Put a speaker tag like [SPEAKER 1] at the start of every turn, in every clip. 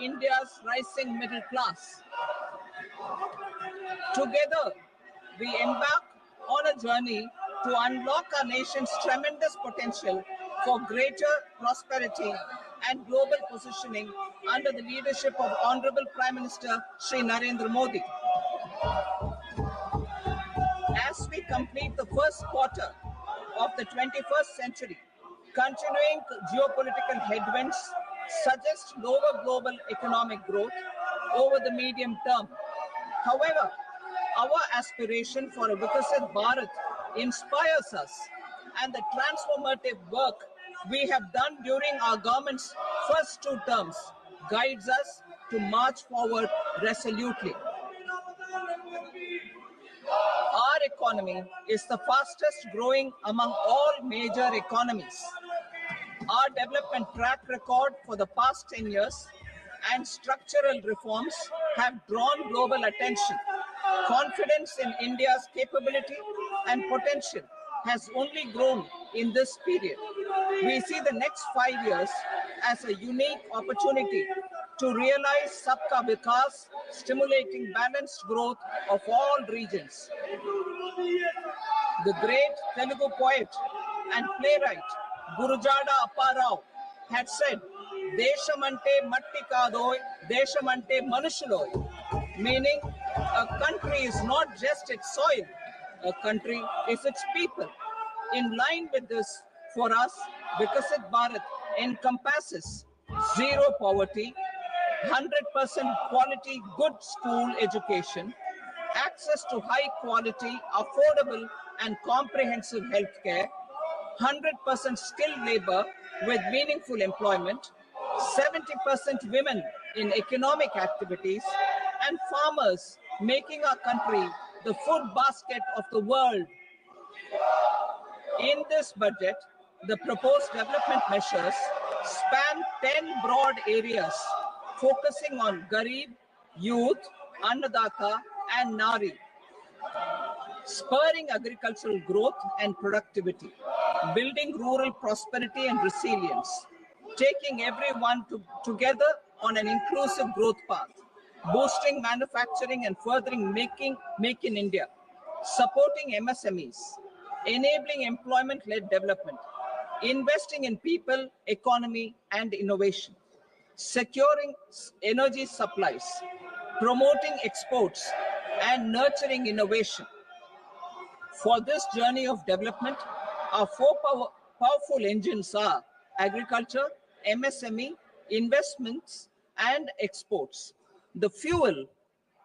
[SPEAKER 1] India's rising middle class. Together, we embark on a journey to unlock our nation's tremendous potential for greater prosperity and global positioning under the leadership of Honorable Prime Minister Shri Narendra Modi. As we complete the first quarter of the 21st century, continuing geopolitical headwinds suggest lower global economic growth over the medium term. However, our aspiration for a Vikasit Bharat inspires us, and the transformative work we have done during our government's first 2 terms guides us to march forward resolutely. Our economy is the fastest growing among all major economies. Our development track record for the past 10 years and structural reforms have drawn global attention. Confidence in India's capability and potential has only grown in this period. We see the next 5 years as a unique opportunity to realize Sabka Vikas, stimulating balanced growth of all regions. The great Telugu poet and playwright Gurujada Apparao had said, "Deshamante matti kadoy, deshamante manushuloy," meaning a country is not just its soil, a country is its people. In line with this, for us, Vikasit Bharat encompasses zero poverty, 100% quality good school education, access to high quality, affordable and comprehensive healthcare, 100% skilled labor with meaningful employment, 70% women in economic activities, and farmers making our country the food basket of the world. In this budget, the proposed development measures span 10 broad areas, focusing on Garib, youth, Annadata, and Nari, spurring agricultural growth and productivity, building rural prosperity and resilience, taking everyone together on an inclusive growth path, boosting manufacturing and furthering Make in India, supporting MSMEs, enabling employment-led development, investing in people, economy, and innovation, securing energy supplies, promoting exports, and nurturing innovation. For this journey of development, our 4 powerful engines are agriculture, MSME, investments, and exports. The fuel,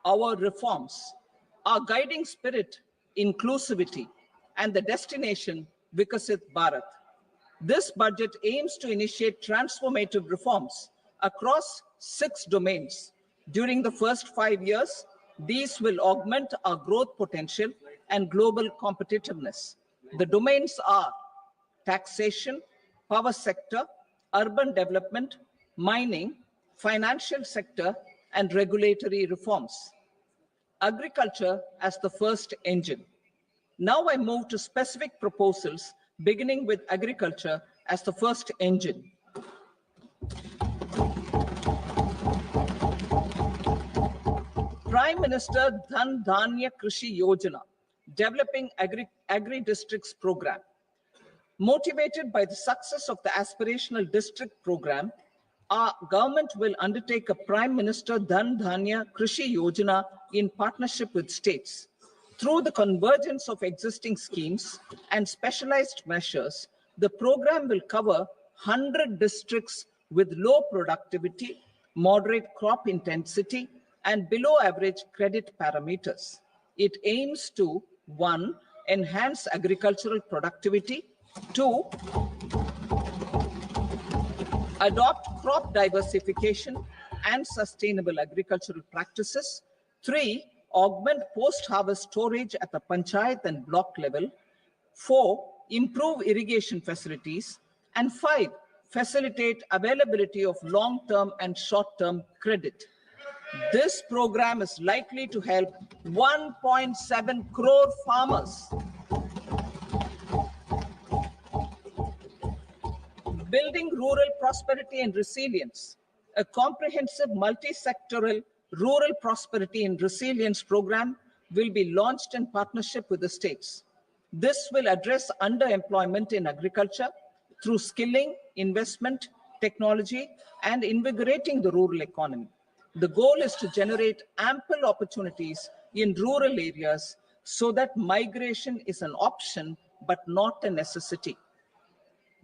[SPEAKER 1] our reforms, our guiding spirit, inclusivity, and the destination, Vikasit Bharat. This budget aims to initiate transformative reforms across 6 domains. During the first 5 years, these will augment our growth potential and global competitiveness. The domains are taxation, power sector, urban development, mining, financial sector, and regulatory reforms. Agriculture as the first engine. Now I move to specific proposals, beginning with agriculture as the first engine. Prime Minister Dhan Dhanya Krishi Yojana, developing agri-districts program. Motivated by the success of the aspirational district program, our government will undertake a Prime Minister Dhan Dhanya Krishi Yojana in partnership with states. Through the convergence of existing schemes and specialized measures, the program will cover 100 districts with low productivity, moderate crop intensity, and below average credit parameters. It aims to 1. Enhance agricultural productivity, 2. Adopt crop diversification and sustainable agricultural practices, 3. Augment post-harvest storage at the panchayat and block level, 4. Improve irrigation facilities, and 5. Facilitate availability of long-term and short-term credit. This program is likely to help 1.7 crore farmers. Building rural prosperity and resilience. A comprehensive multi-sectoral rural prosperity and resilience program will be launched in partnership with the states. This will address underemployment in agriculture through skilling, investment, technology, and invigorating the rural economy. The goal is to generate ample opportunities in rural areas so that migration is an option but not a necessity.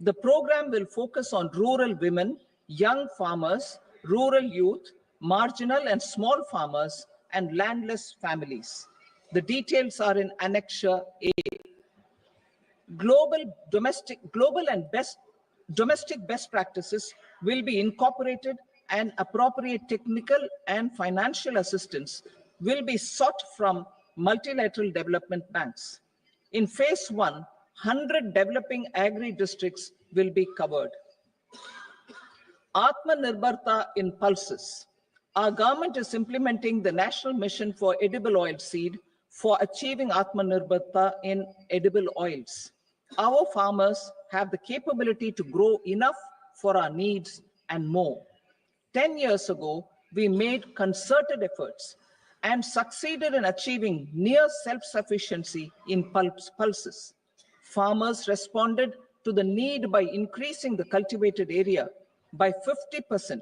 [SPEAKER 1] The program will focus on rural women, young farmers, rural youth, marginal and small farmers, and landless families. The details are in Annexure A. Domestic best practices will be incorporated, and appropriate technical and financial assistance will be sought from multilateral development banks. In phase 1, 100 developing agri-districts will be covered. Atmanirbharta in pulses. Our government is implementing the National Mission for Edible Oil Seed for achieving Atmanirbharta in edible oils. Our farmers have the capability to grow enough for our needs and more. 10 years ago, we made concerted efforts and succeeded in achieving near self-sufficiency in pulses. Farmers responded to the need by increasing the cultivated area by 50%,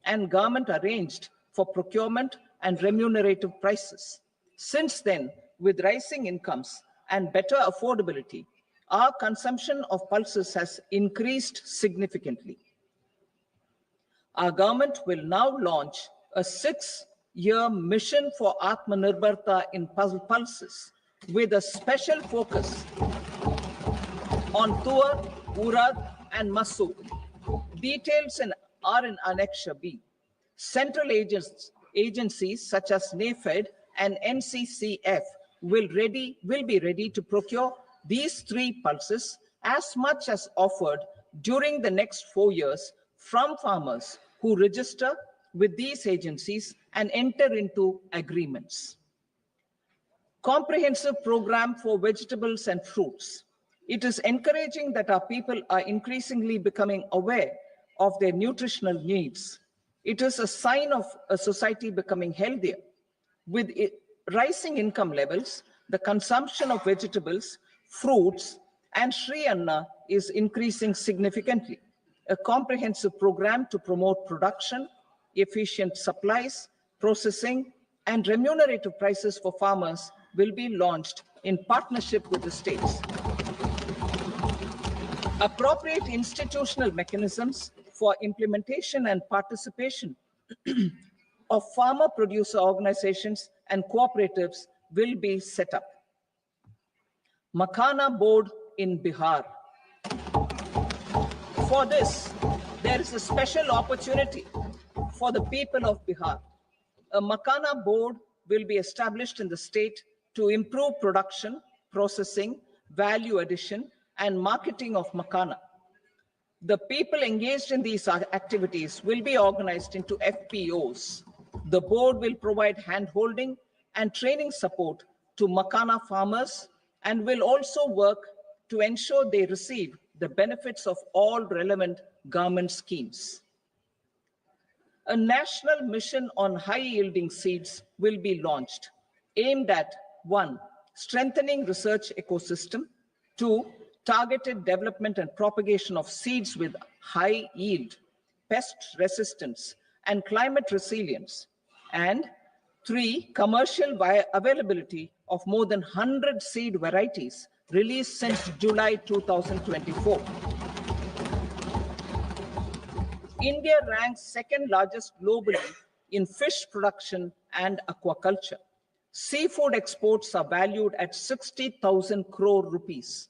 [SPEAKER 1] and government arranged for procurement and remunerative prices. Since then, with rising incomes and better affordability, our consumption of pulses has increased significantly. Our government will now launch a 6-year mission for Atmanirbharta in pulses with a special focus on Tuar, Urad, and Masoor. Details are in Annexure B. Central agencies such as NAFED and NCCF will be ready to procure these 3 pulses as much as offered during the next 4 years from farmers who register with these agencies and enter into agreements. Comprehensive program for vegetables and fruits. It is encouraging that our people are increasingly becoming aware of their nutritional needs. It is a sign of a society becoming healthier. With rising income levels, the consumption of vegetables, fruits, and Sri Anna is increasing significantly. A comprehensive program to promote production, efficient supplies, processing, and remunerative prices for farmers will be launched in partnership with the states. Appropriate institutional mechanisms for implementation and participation of farmer producer organizations and cooperatives will be set up. Makhana board in Bihar. For this, there is a special opportunity for the people of Bihar. A Makhana board will be established in the state to improve production, processing, value addition, and marketing of Makhana. The people engaged in these activities will be organized into FPOs. The board will provide hand-holding and training support to Makhana farmers and will also work to ensure they receive the benefits of all relevant government schemes. A national mission on high-yielding seeds will be launched, aimed at 1. Strengthening research ecosystem, 2. Targeted development and propagation of seeds with high yield, pest resistance, and climate resilience, and 3. Commercial availability of more than 100 seed varieties released since July 2024. India ranks second largest globally in fish production and aquaculture. Seafood exports are valued at 60,000 crore rupees.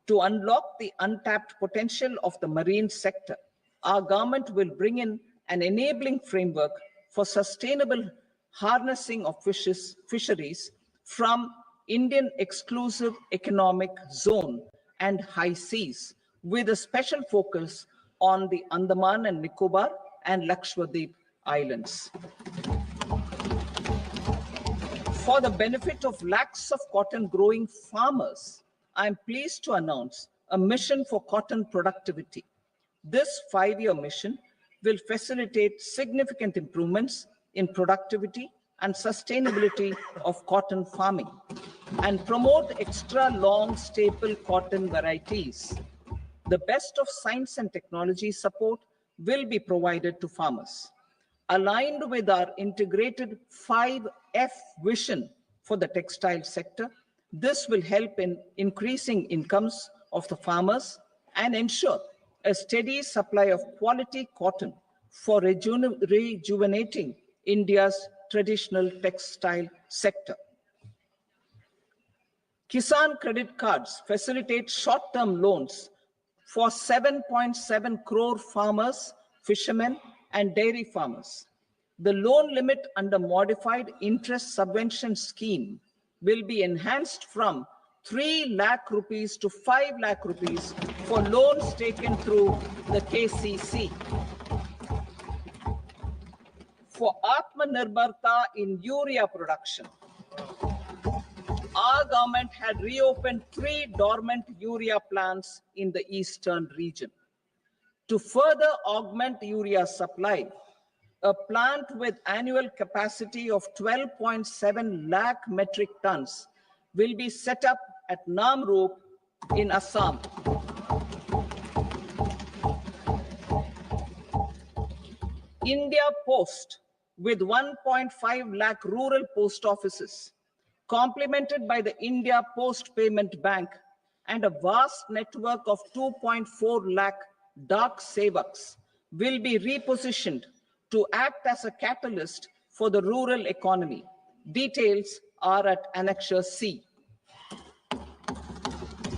[SPEAKER 1] To unlock the untapped potential of the marine sector, our government will bring in an enabling framework for sustainable harnessing of fisheries from Indian Exclusive Economic Zone and high seas, with a special focus on the Andaman and Nicobar and Lakshadweep Islands. For the benefit of lakhs of cotton growing farmers, I am pleased to announce a mission for cotton productivity. This 5-year mission will facilitate significant improvements in productivity and sustainability of cotton farming and promote extra long staple cotton varieties. The best of science and technology support will be provided to farmers. Aligned with our integrated 5F vision for the textile sector, this will help in increasing incomes of the farmers and ensure a steady supply of quality cotton for rejuvenating India's traditional textile sector. Kisan Credit Cards facilitate short-term loans for 7.7 crore farmers, fishermen, and dairy farmers. The loan limit under modified interest subvention scheme will be enhanced from 3 lakh rupees to 5 lakh rupees for loans taken through the KCC. For Atmanirbharta in urea production, our government had reopened 3 dormant urea plants in the eastern region. To further augment urea supply, a plant with annual capacity of 12.7 lakh metric tons will be set up at Namrup in Assam. India Post, with 1.5 lakh rural post offices, complemented by the India Post Payment Bank and a vast network of 2.4 lakh Dak Sevaks, will be repositioned to act as a catalyst for the rural economy. Details are at Annexure C.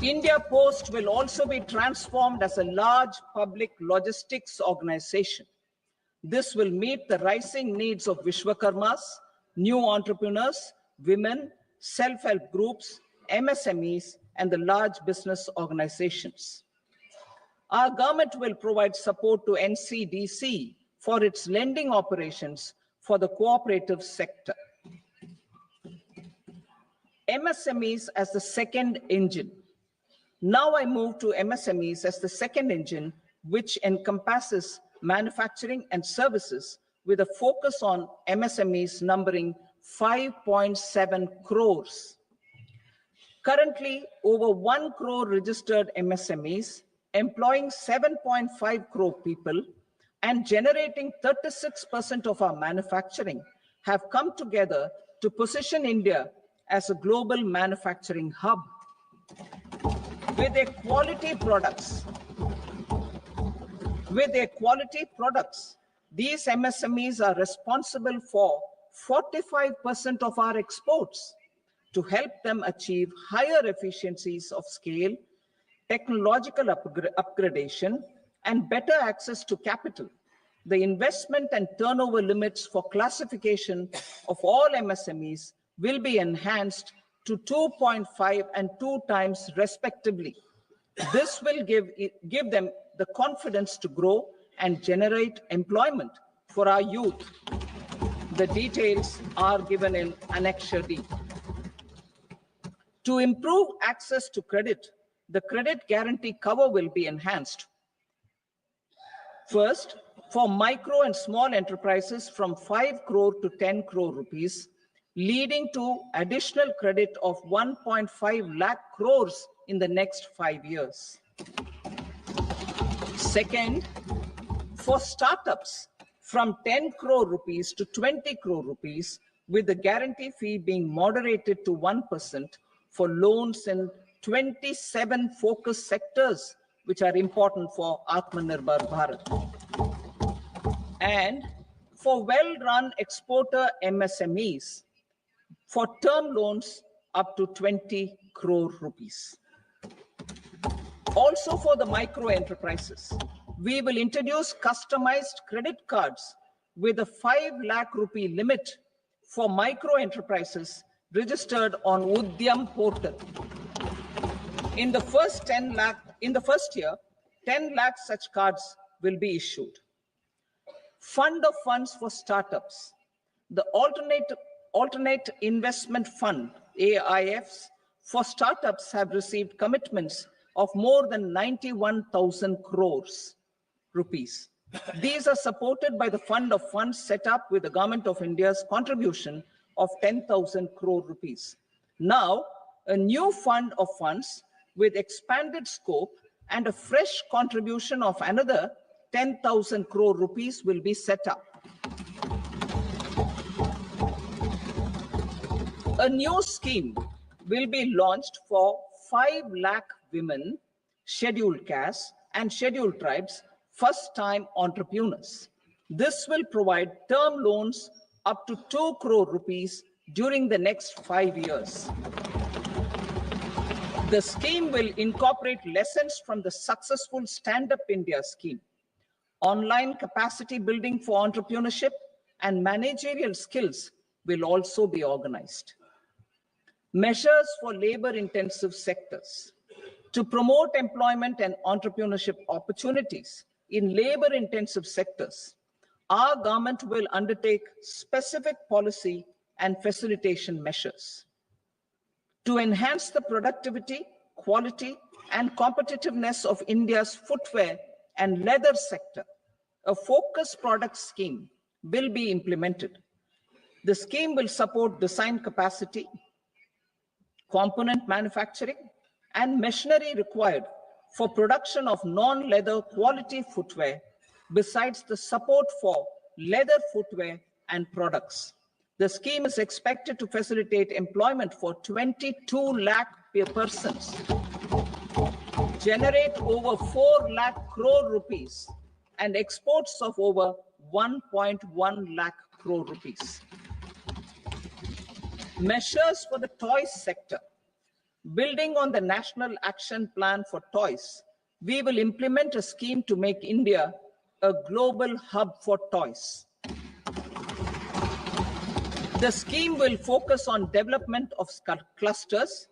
[SPEAKER 1] India Post will also be transformed as a large public logistics organization. This will meet the rising needs of Vishwakarmas, new entrepreneurs, women, self-help groups, MSMEs, and the large business organizations. Our government will provide support to NCDC for its lending operations for the cooperative sector. MSMEs as the second engine. Now I move to MSMEs as the second engine, which encompasses manufacturing and services with a focus on MSMEs numbering 5.7 crores. Currently, over 1 crore registered MSMEs, employing 7.5 crore people and generating 36% of our manufacturing, have come together to position India as a global manufacturing hub. With their quality products, these MSMEs are responsible for 45% of our exports. To help them achieve higher efficiencies of scale, technological upgradation, and better access to capital, the investment and turnover limits for classification of all MSMEs will be enhanced to 2.5 and 2 times respectively. This will give them the confidence to grow and generate employment for our youth. The details are given in Annexure D. To improve access to credit, the credit guarantee cover will be enhanced. First, for micro and small enterprises from 5 crore to 10 crore rupees, leading to additional credit of 1.5 lakh crores in the next 5 years. Second, for startups from 10 crore rupees to 20 crore rupees, with the guarantee fee being moderated to 1% for loans in 27 focus sectors, which are important for Atmanirbhar Bharat. And for well-run exporter MSMEs, for term loans up to 20 crore rupees. Also for the micro enterprises, we will introduce customized credit cards with a 5 lakh rupee limit for micro enterprises registered on Udyam portal. In the first year, 10 lakh such cards will be issued. Fund of funds for startups. The alternate investment fund, AIFs, for startups have received commitments of more than 91,000 crores rupees. These are supported by the fund of funds set up with the Government of India's contribution of 10,000 crore rupees. Now, a new fund of funds with expanded scope and a fresh contribution of another 10,000 crore rupees will be set up. A new scheme will be launched for 5 lakh women, scheduled castes and scheduled tribes, first-time entrepreneurs. This will provide term loans up to 2 crore rupees during the next 5 years. The scheme will incorporate lessons from the successful Stand Up India scheme. Online capacity building for entrepreneurship and managerial skills will also be organized. Measures for labor-intensive sectors. To promote employment and entrepreneurship opportunities in labor-intensive sectors, our government will undertake specific policy and facilitation measures. To enhance the productivity, quality, and competitiveness of India's footwear and leather sector, a focused product scheme will be implemented. The scheme will support design capacity, component manufacturing, and machinery required for production of non-leather quality footwear, besides the support for leather footwear and products. The scheme is expected to facilitate employment for 22 lakh persons, generate over 4 lakh crore rupees, and exports of over 1.1 lakh crore rupees. Measures for the toys sector. Building on the National Action Plan for Toys, we will implement a scheme to make India a global hub for toys. The scheme will focus on development of clusters,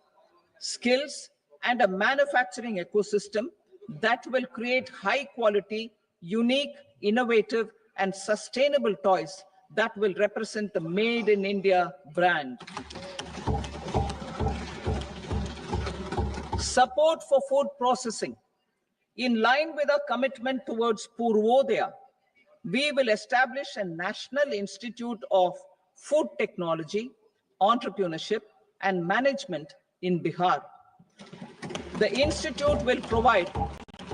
[SPEAKER 1] skills, and a manufacturing ecosystem that will create high quality, unique, innovative, and sustainable toys that will represent the Made in India brand. Support for food processing. In line with our commitment towards Purvodaya, we will establish a National Institute of Food Technology, Entrepreneurship, and Management in Bihar. The institute will provide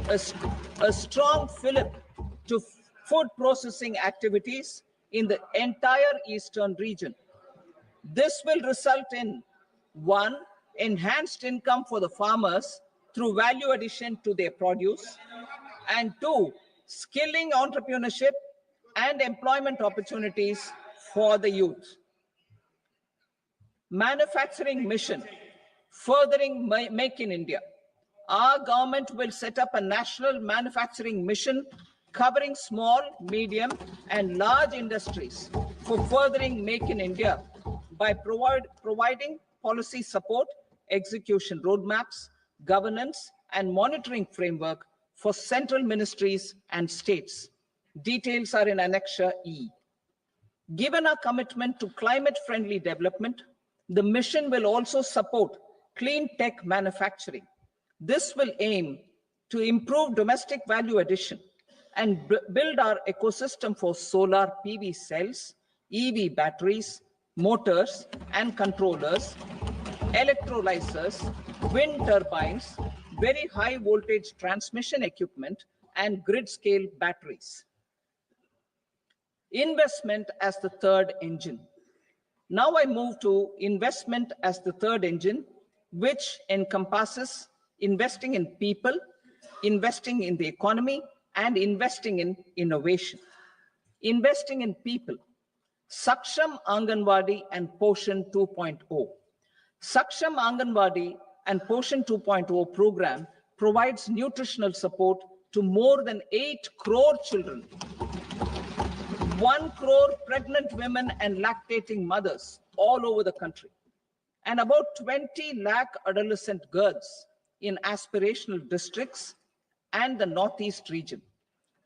[SPEAKER 1] a strong fillip to food processing activities in the entire eastern region. This will result in 1. Enhanced income for the farmers through value addition to their produce, and 2. Skilling entrepreneurship and employment opportunities for the youth. Manufacturing mission, furthering Make in India. Our government will set up a national manufacturing mission covering small, medium, and large industries for furthering Make in India by providing policy support, execution roadmaps, governance, and monitoring framework for central ministries and states. Details are in Annexure E. Given our commitment to climate-friendly development, the mission will also support clean tech manufacturing. This will aim to improve domestic value addition and build our ecosystem for solar PV cells, EV batteries, motors and controllers, electrolyzers, wind turbines, very high voltage transmission equipment, and grid scale batteries. Investment as the third engine. Now I move to investment as the third engine, which encompasses investing in people, investing in the economy, and investing in innovation. Investing in people. Saksham Anganwadi and Poshan 2.0. Saksham Anganwadi and Poshan 2.0 program provides nutritional support to more than 8 crore children, 1 crore pregnant women and lactating mothers all over the country, and about 20 lakh adolescent girls in aspirational districts and the Northeast region.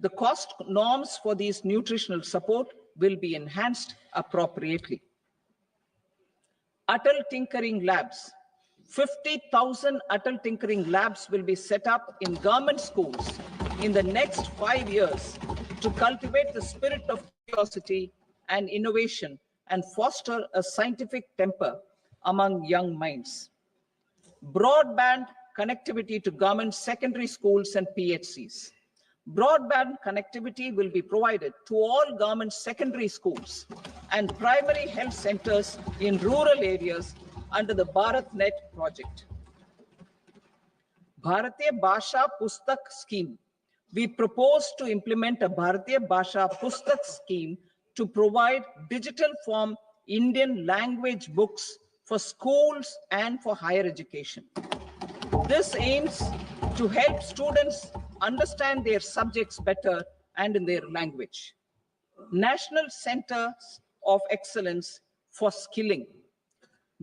[SPEAKER 1] The cost norms for these nutritional support will be enhanced appropriately. Atal Tinkering Labs. 50,000 Atal Tinkering Labs will be set up in government schools in the next 5 years to cultivate the spirit of curiosity and innovation and foster a scientific temper among young minds. Broadband connectivity to government secondary schools and PHCs. Broadband connectivity will be provided to all government secondary schools and primary health centers in rural areas under the BharatNet project. Bharatiya Bhasha Pustak Scheme. We propose to implement a Bharatiya Bhasha Pustak scheme to provide digital form Indian language books for schools and for higher education. This aims to help students understand their subjects better and in their language. National Centers of Excellence for Skilling.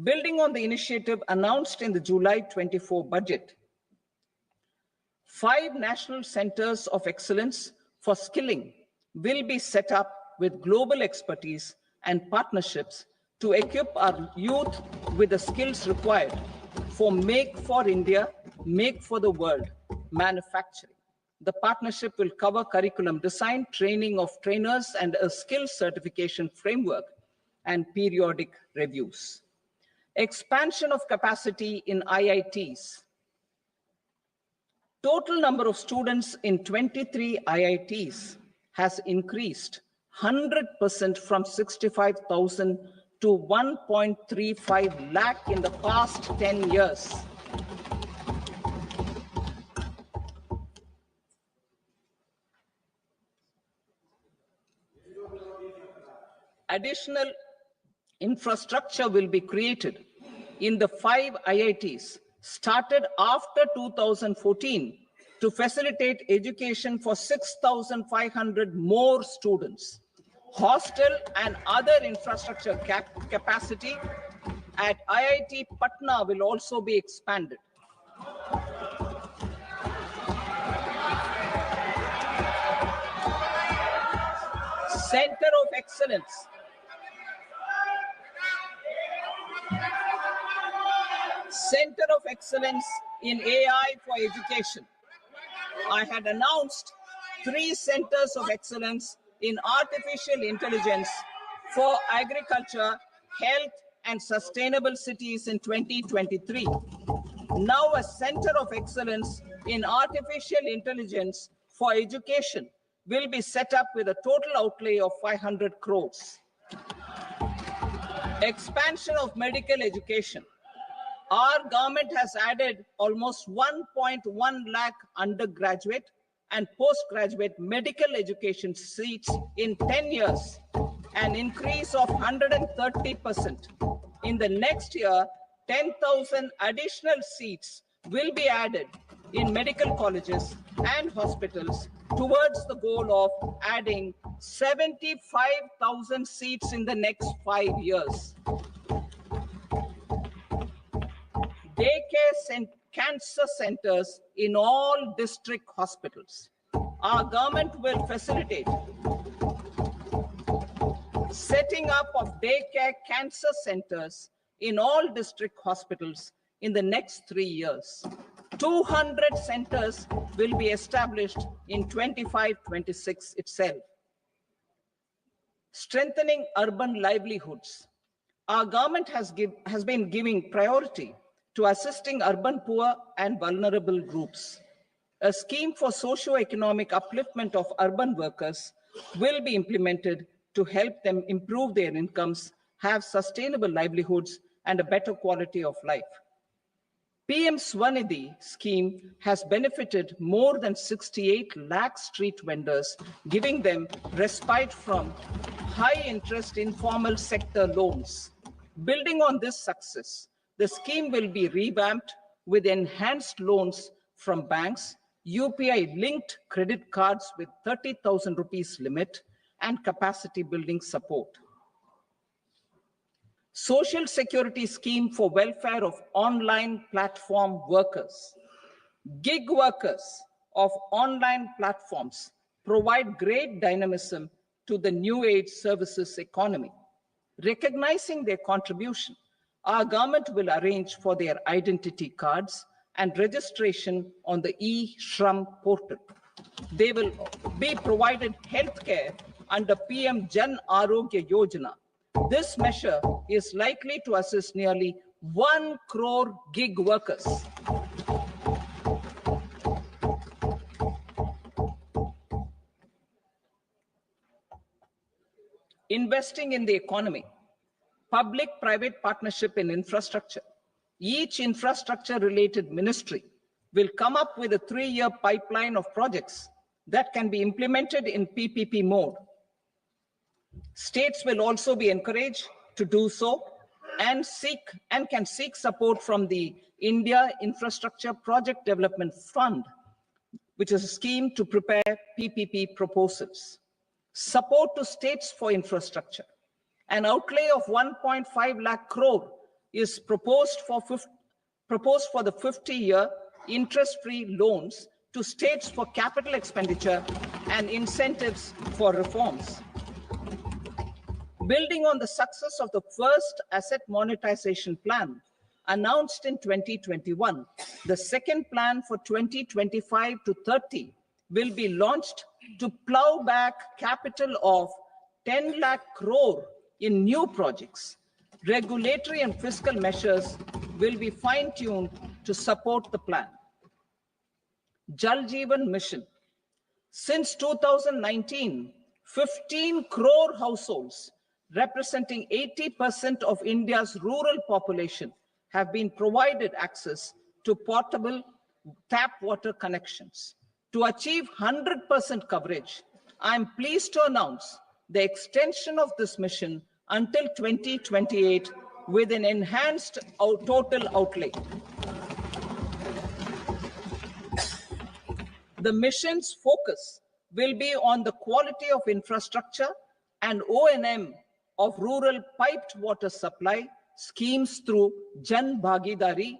[SPEAKER 1] Building on the initiative announced in the July 24 budget, 5 national centers of excellence for skilling will be set up with global expertise and partnerships to equip our youth with the skills required for Make for India, Make for the World manufacturing. The partnership will cover curriculum design, training of trainers, and a skills certification framework and periodic reviews. Expansion of capacity in IITs. Total number of students in 23 IITs has increased 100% from 65,000 to 1.35 lakh in the past 10 years. Additional infrastructure will be created in the 5 IITs started after 2014 to facilitate education for 6,500 more students. Hostel and other infrastructure capacity at IIT Patna will also be expanded. Center of Excellence. Center of Excellence in AI for Education. I had announced 3 centers of excellence in artificial intelligence for agriculture, health, and sustainable cities in 2023. Now a center of excellence in artificial intelligence for education will be set up with a total outlay of 500 crores. Expansion of medical education. Our government has added almost 1.1 lakh undergraduate and postgraduate medical education seats in 10 years, an increase of 130%. In the next year, 10,000 additional seats will be added in medical colleges and hospitals towards the goal of adding 75,000 seats in the next 5 years. Daycare cancer centers in all district hospitals. Our government will facilitate setting up of daycare cancer centers in all district hospitals in the next 3 years. 200 centers will be established in 25-26 itself. Strengthening urban livelihoods. Our government has been giving priority to assisting urban poor and vulnerable groups. A scheme for socio-economic upliftment of urban workers will be implemented to help them improve their incomes, have sustainable livelihoods, and a better quality of life. PM Swanidhi scheme has benefited more than 68 lakh street vendors, giving them respite from high-interest informal sector loans. Building on this success, the scheme will be revamped with enhanced loans from banks, UPI-linked credit cards with 30,000 rupees limit, and capacity building support. Social Security Scheme for welfare of online platform workers. Gig workers of online platforms provide great dynamism to the new age services economy. Recognizing their contribution, our government will arrange for their identity cards and registration on the e-Shram portal. They will be provided healthcare under PM Jan Arogya Yojana. This measure is likely to assist nearly 1 crore gig workers. Investing in the economy, public-private partnership in infrastructure. Each infrastructure-related ministry will come up with a 3-year pipeline of projects that can be implemented in PPP mode. States will also be encouraged to do so and can seek support from the India Infrastructure Project Development Fund, which is a scheme to prepare PPP proposals. Support to states for infrastructure. An outlay of 1.5 lakh crore is proposed for the 50-year interest-free loans to states for capital expenditure and incentives for reforms. Building on the success of the first asset monetization plan announced in 2021, the second plan for 2025 to 30 will be launched to plow back capital of 10 lakh crore in new projects. Regulatory and fiscal measures will be fine-tuned to support the plan. Jal Jeevan Mission. Since 2019, 15 crore households, representing 80% of India's rural population, have been provided access to portable tap water connections. To achieve 100% coverage, I am pleased to announce the extension of this mission until 2028 with an enhanced total outlay. The mission's focus will be on the quality of infrastructure and O&M of rural piped water supply schemes through Jan Bhagidari.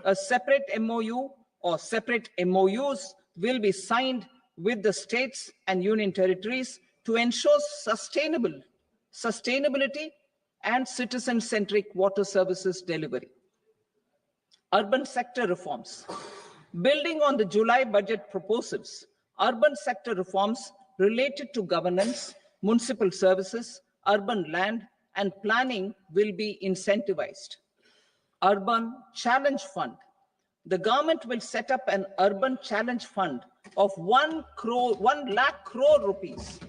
[SPEAKER 1] A separate MOU or separate MOUs will be signed with the states and union territories to ensure sustainability and citizen-centric water services delivery. Urban sector reforms. Building on the July budget proposals, urban sector reforms related to governance, municipal services, urban land, and planning will be incentivized. Urban Challenge Fund. The government will set up an urban challenge fund of 1 lakh crore rupees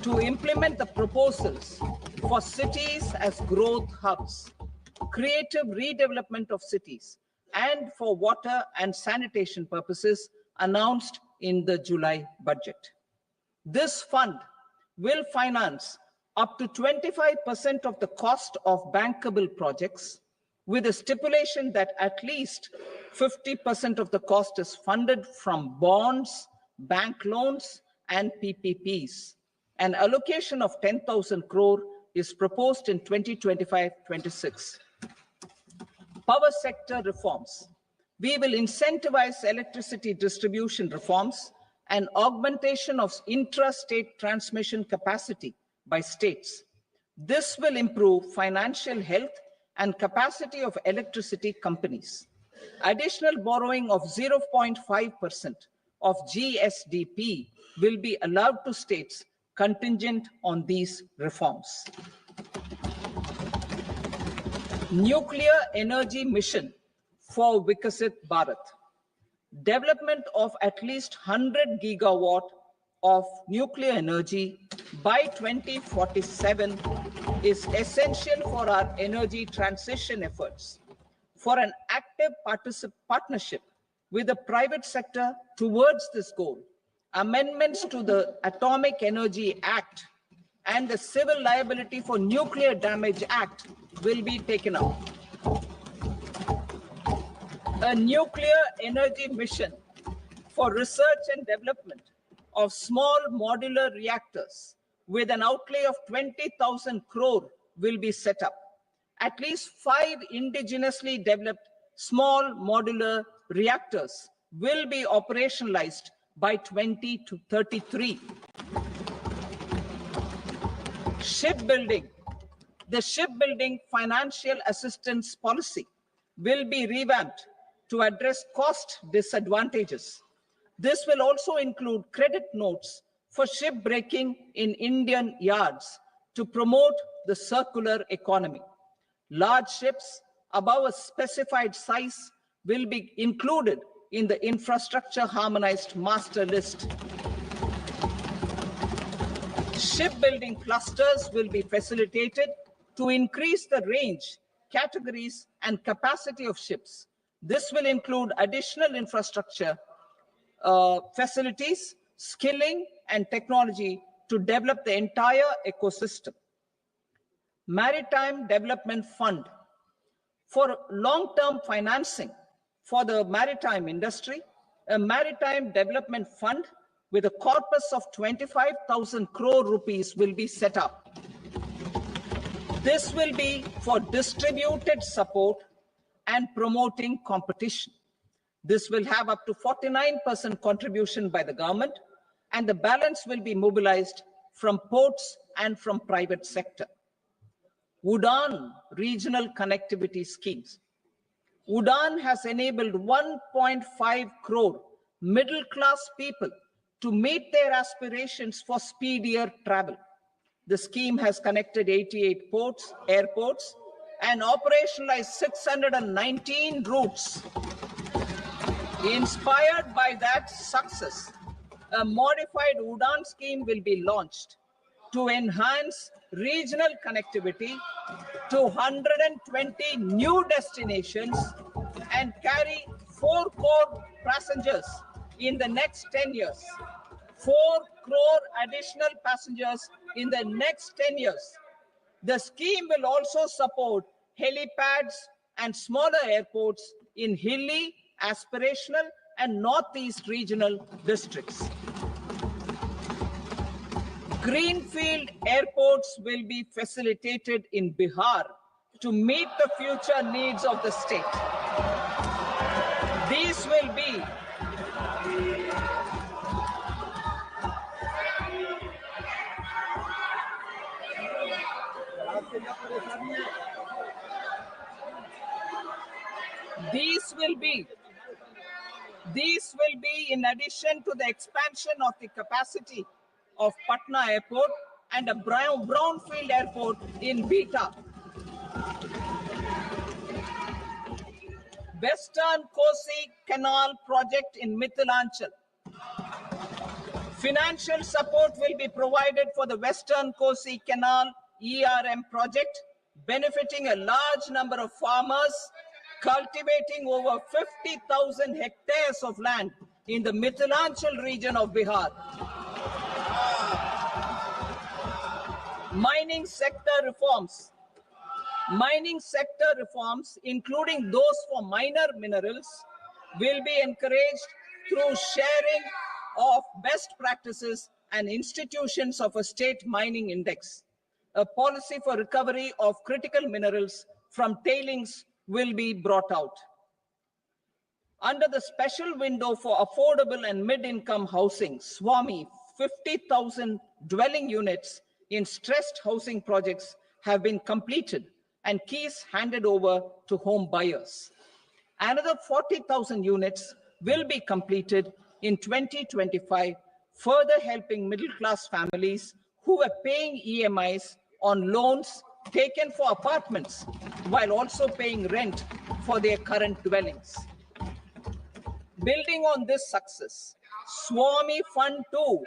[SPEAKER 1] to implement the proposals for cities as growth hubs, creative redevelopment of cities, and for water and sanitation purposes announced in the July budget. This fund will finance up to 25% of the cost of bankable projects, with a stipulation that at least 50% of the cost is funded from bonds, bank loans, and PPPs. An allocation of 10,000 crore is proposed in 2025-26. Power sector reforms. We will incentivize electricity distribution reforms and augmentation of intra-state transmission capacity by states. This will improve financial health and capacity of electricity companies. Additional borrowing of 0.5% of GSDP will be allowed to states contingent on these reforms. Nuclear energy mission for Vikasit Bharat. Development of at least 100 gigawatt of nuclear energy by 2047 is essential for our energy transition efforts. For an active partnership with the private sector towards this goal, amendments to the Atomic Energy Act and the Civil Liability for Nuclear Damage Act will be taken up. A nuclear energy mission for research and development of small modular reactors with an outlay of 20,000 crore will be set up. At least 5 indigenously developed small modular reactors will be operationalized by 2033. Shipbuilding. The shipbuilding financial assistance policy will be revamped to address cost disadvantages. This will also include credit notes for ship breaking in Indian yards to promote the circular economy. Large ships above a specified size will be included in the infrastructure harmonized master list. Shipbuilding clusters will be facilitated to increase the range, categories, and capacity of ships. This will include additional infrastructure, facilities, skilling, and technology to develop the entire ecosystem. Maritime Development Fund for long-term financing for the maritime industry, a Maritime Development Fund with a corpus of 25,000 crore rupees will be set up. This will be for distributed support and promoting competition. This will have up to 49% contribution by the government, and the balance will be mobilized from ports and from private sector. UDAN regional connectivity schemes. UDAN has enabled 1.5 crore middle-class people to meet their aspirations for speedier travel. The scheme has connected 88 airports, and operationalized 619 routes. Inspired by that success, a modified UDAN scheme will be launched to enhance regional connectivity to 120 new destinations and carry 4 crore passengers in the next 10 years. 4 crore additional passengers in the next 10 years. The scheme will also support helipads and smaller airports in hilly, aspirational, and northeast regional districts. Greenfield airports will be facilitated in Bihar to meet the future needs of the state. These will be in addition to the expansion of the capacity of Patna Airport and a brownfield airport in Beta. Western Kosi Canal project in Mithilanchal. Financial support will be provided for the Western Kosi Canal ERM project, benefiting a large number of farmers cultivating over 50,000 hectares of land in the Mithilanchal region of Bihar. Mining sector reforms. Mining sector reforms, including those for minor minerals, will be encouraged through sharing of best practices and institutions of a state mining index. A policy for recovery of critical minerals from tailings will be brought out. Under the special window for affordable and mid-income housing, SWAMI, 50,000 dwelling units in stressed housing projects have been completed and keys handed over to home buyers. Another 40,000 units will be completed in 2025, further helping middle-class families who are paying EMIs on loans taken for apartments while also paying rent for their current dwellings. Building on this success, SWAMI Fund 2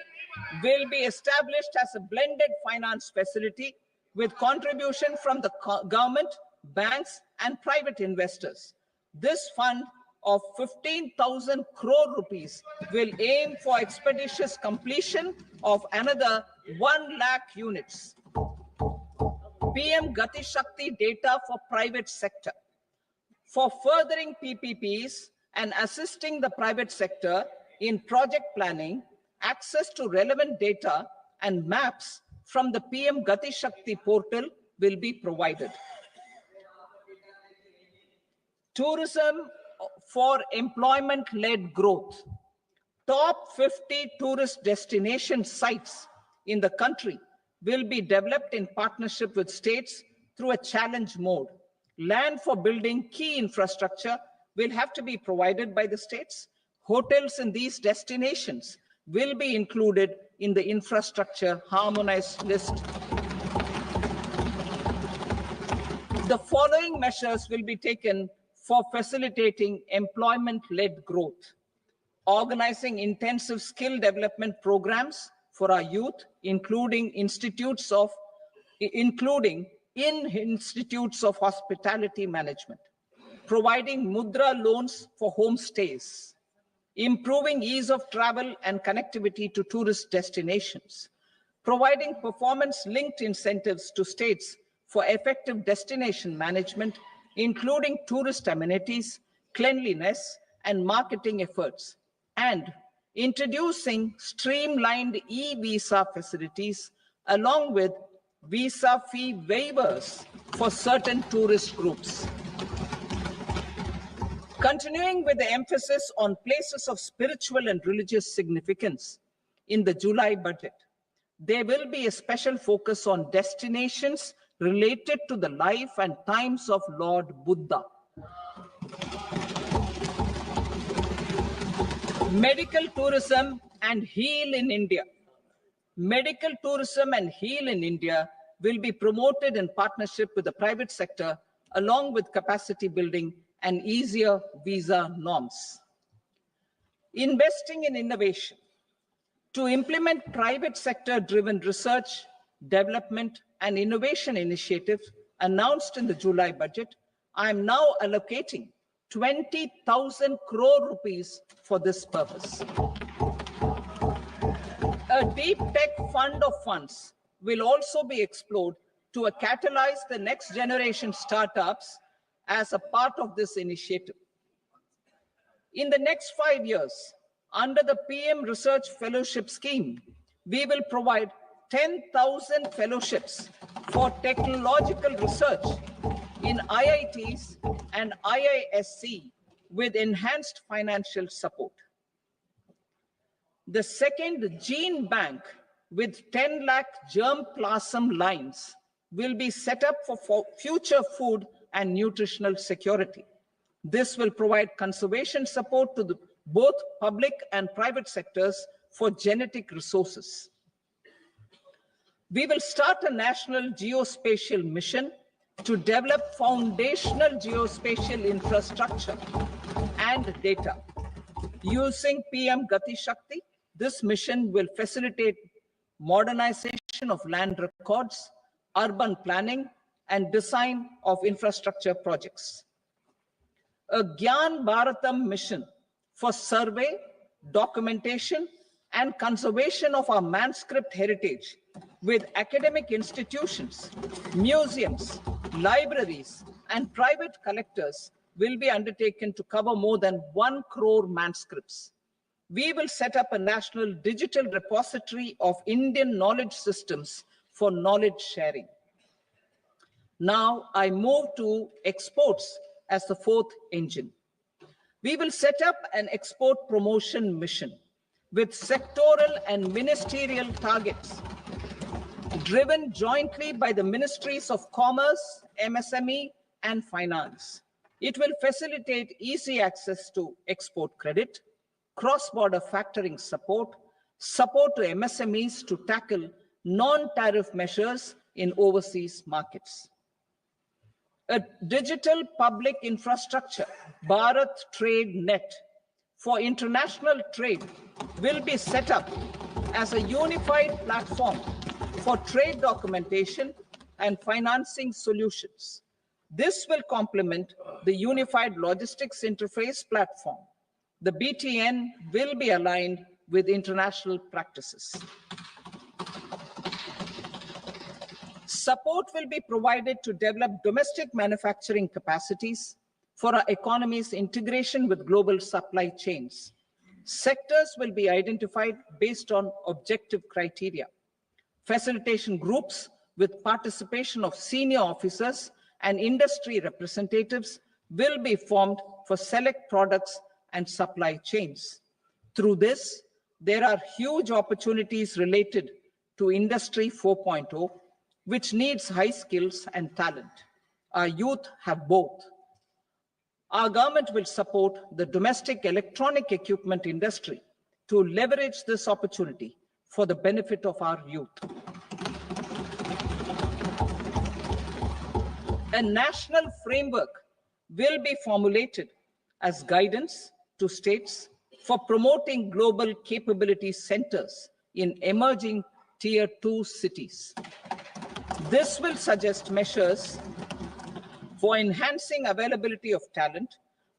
[SPEAKER 1] will be established as a blended finance facility with contribution from the government, banks, and private investors. This fund of 15,000 crore rupees will aim for expeditious completion of another 1 lakh units. PM Gati Shakti data for private sector. For furthering PPPs and assisting the private sector in project planning, access to relevant data and maps from the PM Gati Shakti portal will be provided. Tourism for employment-led growth. Top 50 tourist destination sites in the country will be developed in partnership with states through a challenge mode. Land for building key infrastructure will have to be provided by the states. Hotels in these destinations will be included in the infrastructure harmonized list. The following measures will be taken for facilitating employment-led growth: organizing intensive skill development programs for our youth, including in institutes of hospitality management, providing mudra loans for homestays, improving ease of travel and connectivity to tourist destinations, providing performance-linked incentives to states for effective destination management, including tourist amenities, cleanliness, and marketing efforts, and introducing streamlined e-visa facilities along with visa fee waivers for certain tourist groups. Continuing with the emphasis on places of spiritual and religious significance, in the July budget, there will be a special focus on destinations related to the life and times of Lord Buddha. Medical tourism and heal in India. Medical tourism and heal in India will be promoted in partnership with the private sector, along with capacity building and easier visa norms. Investing in innovation. To implement private sector-driven research, development, and innovation initiatives announced in the July budget, I am now allocating 20,000 crore rupees for this purpose. A deep tech fund of funds will also be explored to catalyze the next generation startups as a part of this initiative. In the next 5 years, under the PM Research Fellowship Scheme, we will provide 10,000 fellowships for technological research in IITs and IISc with enhanced financial support. The second gene bank with 10 lakh germplasm lines will be set up for future food and nutritional security. This will provide conservation support to both public and private sectors for genetic resources. We will start a national geospatial mission to develop foundational geospatial infrastructure and data. Using PM Gati Shakti, this mission will facilitate modernization of land records, urban planning, and design of infrastructure projects. A Gyan Bharatam mission for survey, documentation, and conservation of our manuscript heritage with academic institutions, museums, libraries, and private collectors will be undertaken to cover more than 1 crore manuscripts. We will set up a national digital repository of Indian knowledge systems for knowledge sharing. Now I move to exports as the fourth engine. We will set up an export promotion mission with sectoral and ministerial targets driven jointly by the Ministries of Commerce, MSME, and Finance. It will facilitate easy access to export credit, cross-border factoring support, support to MSMEs to tackle non-tariff measures in overseas markets. A digital public infrastructure, Bharat Trade Net, for international trade will be set up as a unified platform for trade documentation and financing solutions. This will complement the Unified Logistics Interface platform. The BTN will be aligned with international practices. Support will be provided to develop domestic manufacturing capacities for our economy's integration with global supply chains. Sectors will be identified based on objective criteria. Facilitation groups with participation of senior officers and industry representatives will be formed for select products and supply chains. Through this, there are huge opportunities related to Industry 4.0, which needs high skills and talent. Our youth have both. Our government will support the domestic electronic equipment industry to leverage this opportunity for the benefit of our youth. A national framework will be formulated as guidance to states for promoting global capability centers in emerging Tier 2 cities. This will suggest measures for enhancing availability of talent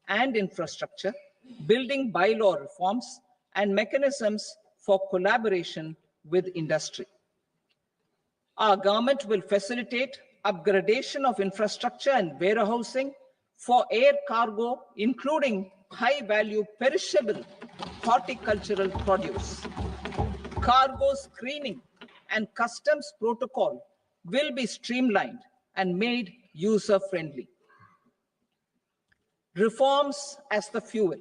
[SPEAKER 1] and infrastructure, building bylaw reforms, and mechanisms for collaboration with industry. Our government will facilitate upgradation of infrastructure and warehousing for air cargo, including high-value perishable horticultural produce. Cargo screening and customs protocol will be streamlined and made user-friendly. Reforms as the fuel.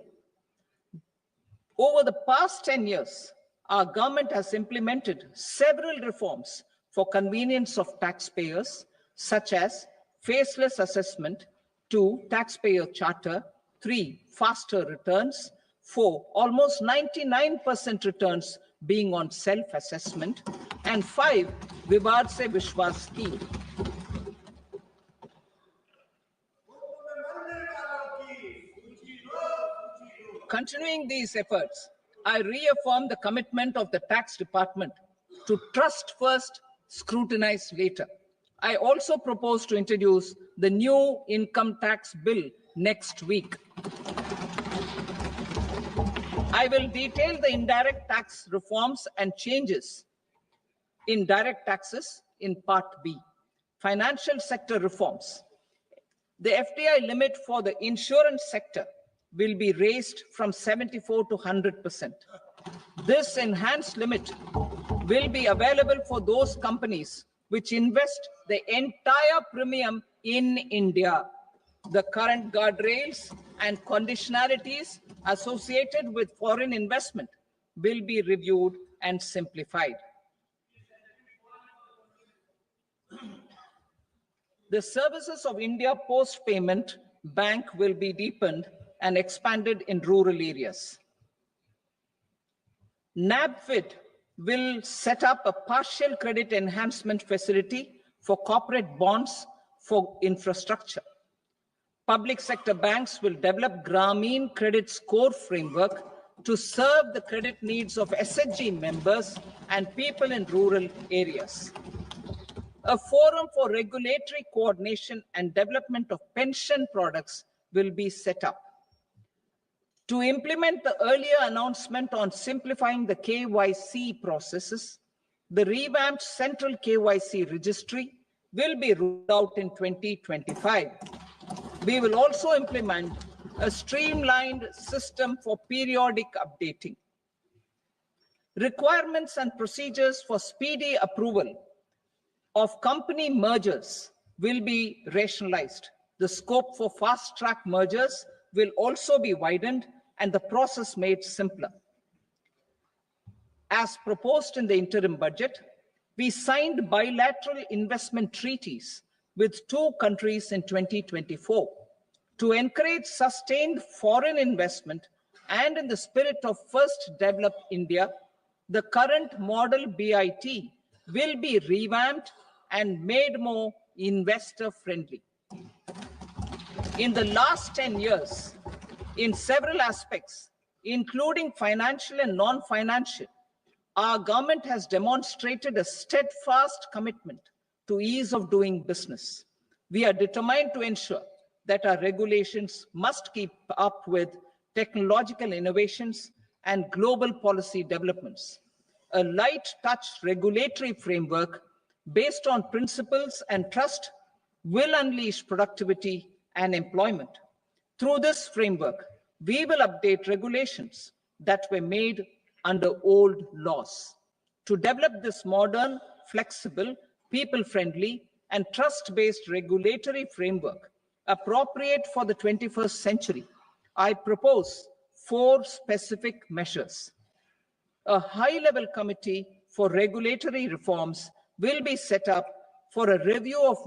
[SPEAKER 1] Over the past 10 years, our government has implemented several reforms for convenience of taxpayers, such as faceless assessment, 2, taxpayer charter, 3, faster returns, 4, almost 99% returns being on self-assessment, and 5, Vivad Se Vishwas scheme. Continuing these efforts, I reaffirm the commitment of the tax department to trust first, scrutinize later. I also propose to introduce the new income tax bill next week. I will detail the indirect tax reforms and changes in direct taxes in Part B. Financial sector reforms. The FDI limit for the insurance sector will be raised from 74 to 100%. This enhanced limit will be available for those companies which invest the entire premium in India. The current guardrails and conditionalities associated with foreign investment will be reviewed and simplified. The services of India Post Payment Bank will be deepened and expanded in rural areas. NABFID will set up a partial credit enhancement facility for corporate bonds for infrastructure. Public sector banks will develop Grameen Credit Score framework to serve the credit needs of SHG members and people in rural areas. A forum for regulatory coordination and development of pension products will be set up. To implement the earlier announcement on simplifying the KYC processes, the revamped central KYC registry will be rolled out in 2025. We will also implement a streamlined system for periodic updating. Requirements and procedures for speedy approval of company mergers will be rationalized. The scope for fast-track mergers will also be widened and the process made simpler. As proposed in the interim budget, we signed bilateral investment treaties with 2 countries in 2024 to encourage sustained foreign investment, and in the spirit of First Develop India, the current model BIT will be revamped and made more investor-friendly. In the last 10 years, in several aspects, including financial and non-financial, our government has demonstrated a steadfast commitment to ease of doing business. We are determined to ensure that our regulations must keep up with technological innovations and global policy developments. A light touch regulatory framework based on principles and trust will unleash productivity and employment. Through this framework, we will update regulations that were made under old laws. To develop this modern, flexible, people-friendly, and trust-based regulatory framework appropriate for the 21st century, I propose 4 specific measures. A high-level committee for regulatory reforms will be set up for a review of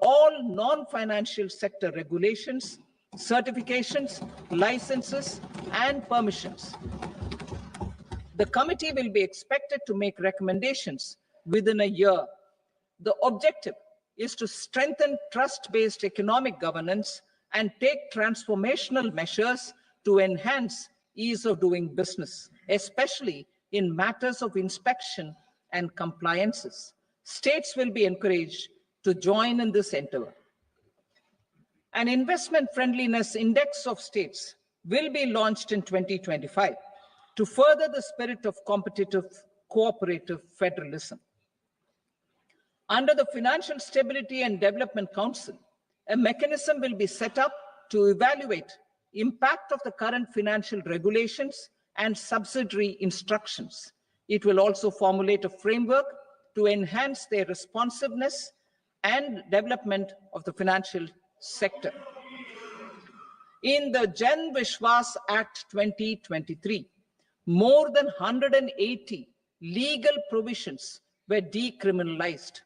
[SPEAKER 1] all non-financial sector regulations certifications, licenses, and permissions. The committee will be expected to make recommendations within a year. The objective is to strengthen trust-based economic governance and take transformational measures to enhance ease of doing business, especially in matters of inspection and compliances. States will be encouraged to join in this endeavor. An investment friendliness index of states will be launched in 2025 to further the spirit of competitive cooperative federalism. Under the Financial Stability and Development Council, a mechanism will be set up to evaluate impact of the current financial regulations and subsidiary instructions. It will also formulate a framework to enhance their responsiveness and development of the financial sector. In the Jan Vishwas Act 2023, more than 180 legal provisions were decriminalized.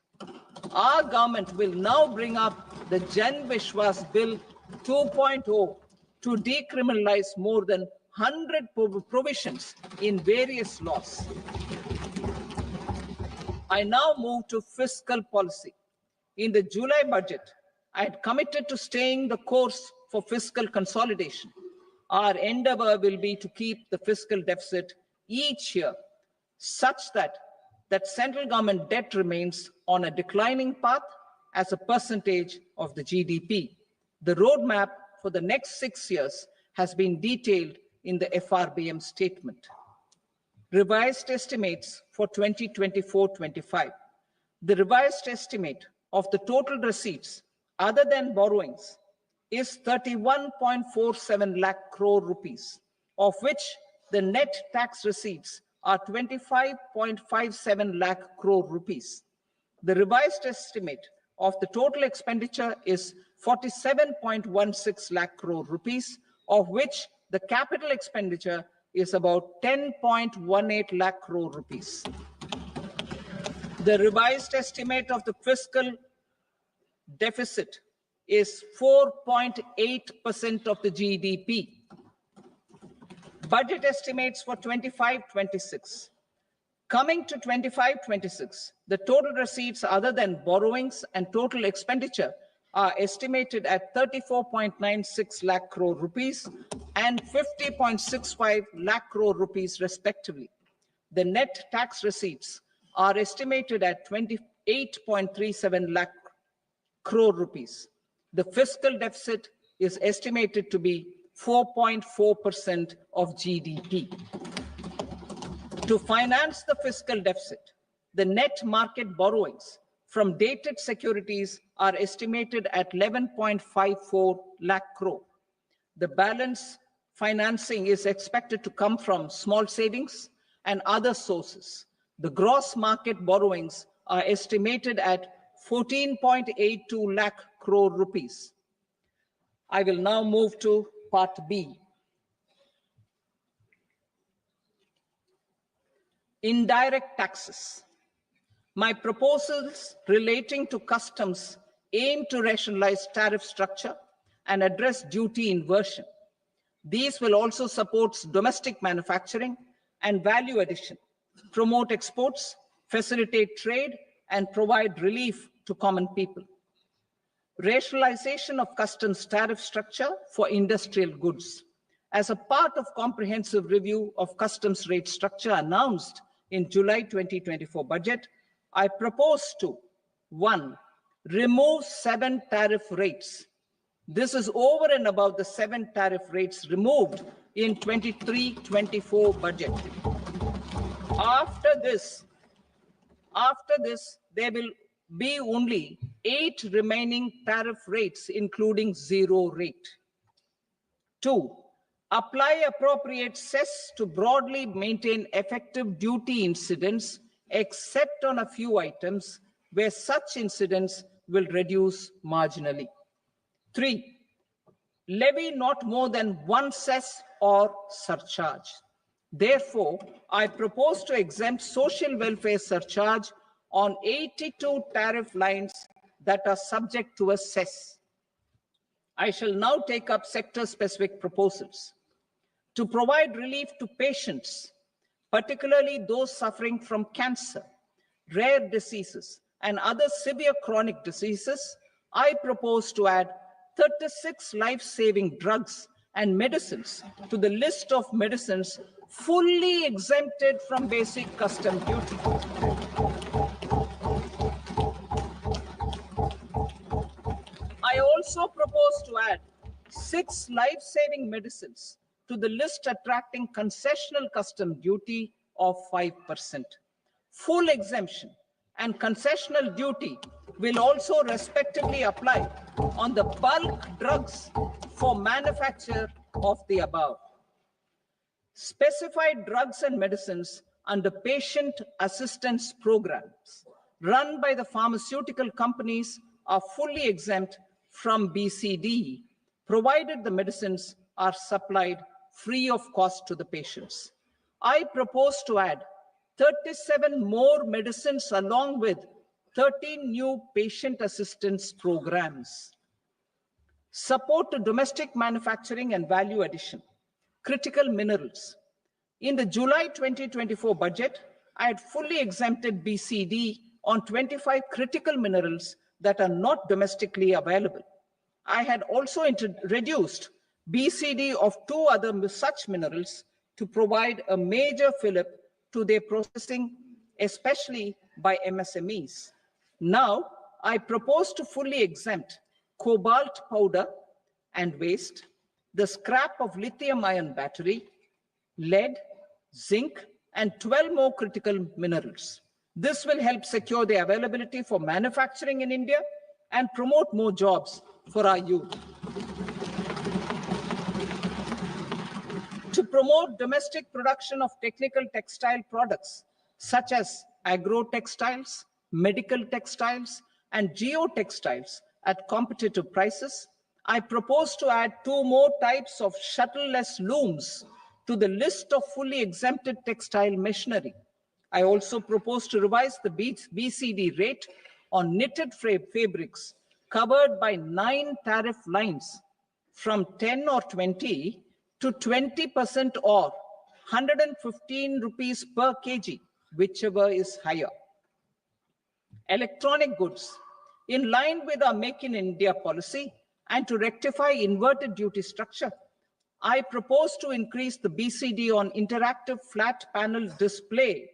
[SPEAKER 1] Our government will now bring up the Jan Vishwas Bill 2.0 to decriminalize more than 100 provisions in various laws. I now move to fiscal policy. In the July budget, I had committed to staying the course for fiscal consolidation. Our endeavor will be to keep the fiscal deficit each year such that central government debt remains on a declining path as a percentage of the GDP. The roadmap for the next 6 years has been detailed in the FRBM statement. Revised estimates for 2024-25. The revised estimate of the total receipts other than borrowings is 31.47 lakh crore rupees, of which the net tax receipts are 25.57 lakh crore rupees. The revised estimate of the total expenditure is 47.16 lakh crore rupees, of which the capital expenditure is about 10.18 lakh crore rupees. The revised estimate of the fiscal deficit is 4.8% of the GDP. Budget estimates for 25-26. Coming to 25-26, the total receipts other than borrowings and total expenditure are estimated at 34.96 lakh crore rupees and 50.65 lakh crore rupees respectively. The net tax receipts are estimated at 28.37 lakh crore rupees. The fiscal deficit is estimated to be 4.4% of GDP. To finance the fiscal deficit, the net market borrowings from dated securities are estimated at 11.54 lakh crore. The balance financing is expected to come from small savings and other sources. The gross market borrowings are estimated at 14.82 lakh crore rupees. I will now move to Part B. Indirect taxes. My proposals relating to customs aim to rationalize tariff structure and address duty inversion. These will also support domestic manufacturing and value addition, promote exports, facilitate trade, and provide relief to common people. Rationalization of customs tariff structure for industrial goods. As a part of comprehensive review of customs rate structure announced in July 2024 budget, I propose to 1. Remove 7 tariff rates. This is over and above the 7 tariff rates removed in 23-24 budget. After this, there will be only 8 remaining tariff rates, including 0 rate. 2. Apply appropriate cess to broadly maintain effective duty incidence, except on a few items where such incidence will reduce marginally. 3. Levy not more than 1 cess or surcharge. Therefore, I propose to exempt social welfare surcharge on 82 tariff lines that are subject to a cess. I shall now take up sector-specific proposals. To provide relief to patients, particularly those suffering from cancer, rare diseases, and other severe chronic diseases, I propose to add 36 life-saving drugs and medicines to the list of medicines fully exempted from basic custom duty. I also propose to add 6 life-saving medicines to the list attracting concessional custom duty of 5%. Full exemption and concessional duty will also respectively apply on the bulk drugs for manufacture of the above. Specified drugs and medicines under patient assistance programs run by the pharmaceutical companies are fully exempt from BCD, provided the medicines are supplied free of cost to the patients. I propose to add 37 more medicines along with 13 new patient assistance programs. Support to domestic manufacturing and value addition. Critical minerals. In the July 2024 budget, I had fully exempted BCD on 25 critical minerals that are not domestically available. I had also reduced BCD of 2 other such minerals to provide a major fillip to their processing, especially by MSMEs. Now, I propose to fully exempt cobalt powder and waste, the scrap of lithium-ion battery, lead, zinc, and 12 more critical minerals. This will help secure the availability for manufacturing in India and promote more jobs for our youth. To promote domestic production of technical textile products, such as agro-textiles, medical textiles, and geotextiles at competitive prices, I propose to add 2 more types of shuttle-less looms to the list of fully exempted textile machinery. I also propose to revise the BCD rate on knitted fabrics covered by 9 tariff lines from 10 or 20 to 20% or 115 rupees per kg, whichever is higher. Electronic goods. In line with our Make in India policy and to rectify inverted duty structure, I propose to increase the BCD on interactive flat panel display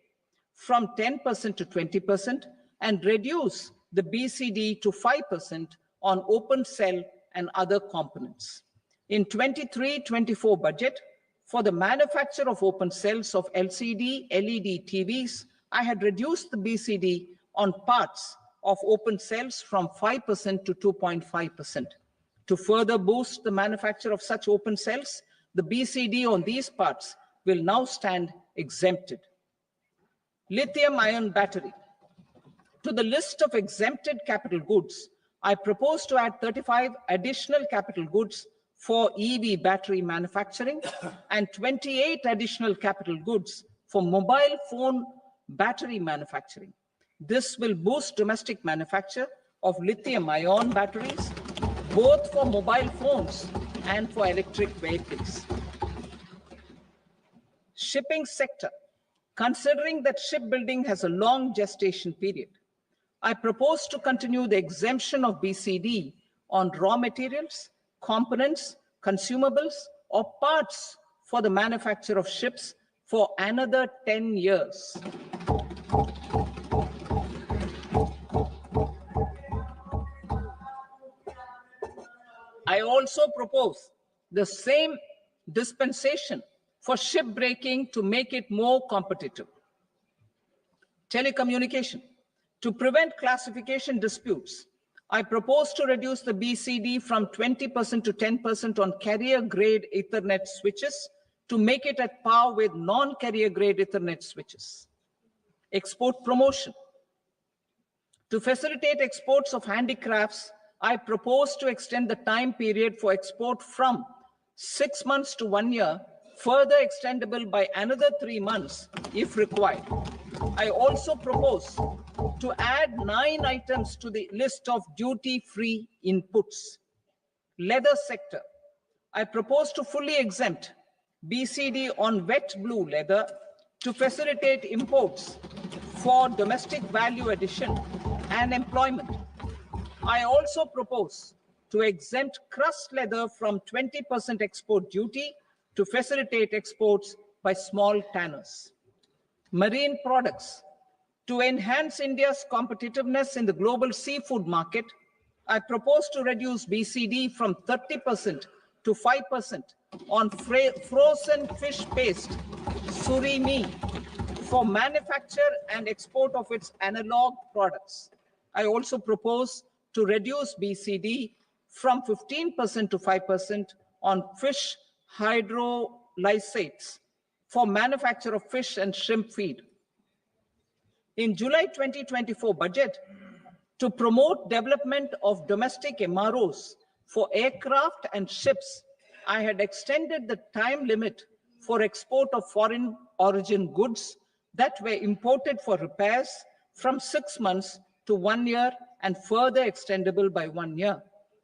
[SPEAKER 1] from 10% to 20% and reduce the BCD to 5% on open cell and other components. In 23-24 budget, for the manufacture of open cells of LCD, LED TVs, I had reduced the BCD on parts of open cells from 5% to 2.5%. To further boost the manufacture of such open cells, the BCD on these parts will now stand exempted. Lithium-ion battery. To the list of exempted capital goods, I propose to add 35 additional capital goods for EV battery manufacturing and 28 additional capital goods for mobile phone battery manufacturing. This will boost domestic manufacture of lithium-ion batteries, both for mobile phones and for electric vehicles. Shipping sector. Considering that shipbuilding has a long gestation period, I propose to continue the exemption of BCD on raw materials, components, consumables, or parts for the manufacture of ships for another 10 years. I also propose the same dispensation for shipbreaking to make it more competitive. Telecommunication. To prevent classification disputes, I propose to reduce the BCD from 20% to 10% on carrier-grade Ethernet switches to make it at par with non-carrier-grade Ethernet switches. Export promotion. To facilitate exports of handicrafts, I propose to extend the time period for export from 6 months to 1 year, further extendable by another 3 months if required. I also propose to add 9 items to the list of duty-free inputs. Leather sector. I propose to fully exempt BCD on wet blue leather to facilitate imports for domestic value addition and employment. I also propose to exempt crust leather from 20% export duty to facilitate exports by small tanners. Marine products. To enhance India's competitiveness in the global seafood market, I propose to reduce BCD from 30% to 5% on frozen fish paste, surimi, for manufacture and export of its analog products. I also propose to reduce BCD from 15% to 5% on fish hydrolysates for manufacture of fish and shrimp feed. In July 2024 budget, to promote development of domestic MROs for aircraft and ships, I had extended the time limit for export of foreign origin goods that were imported for repairs from 6 months to 1 year and further extendable by 1 year.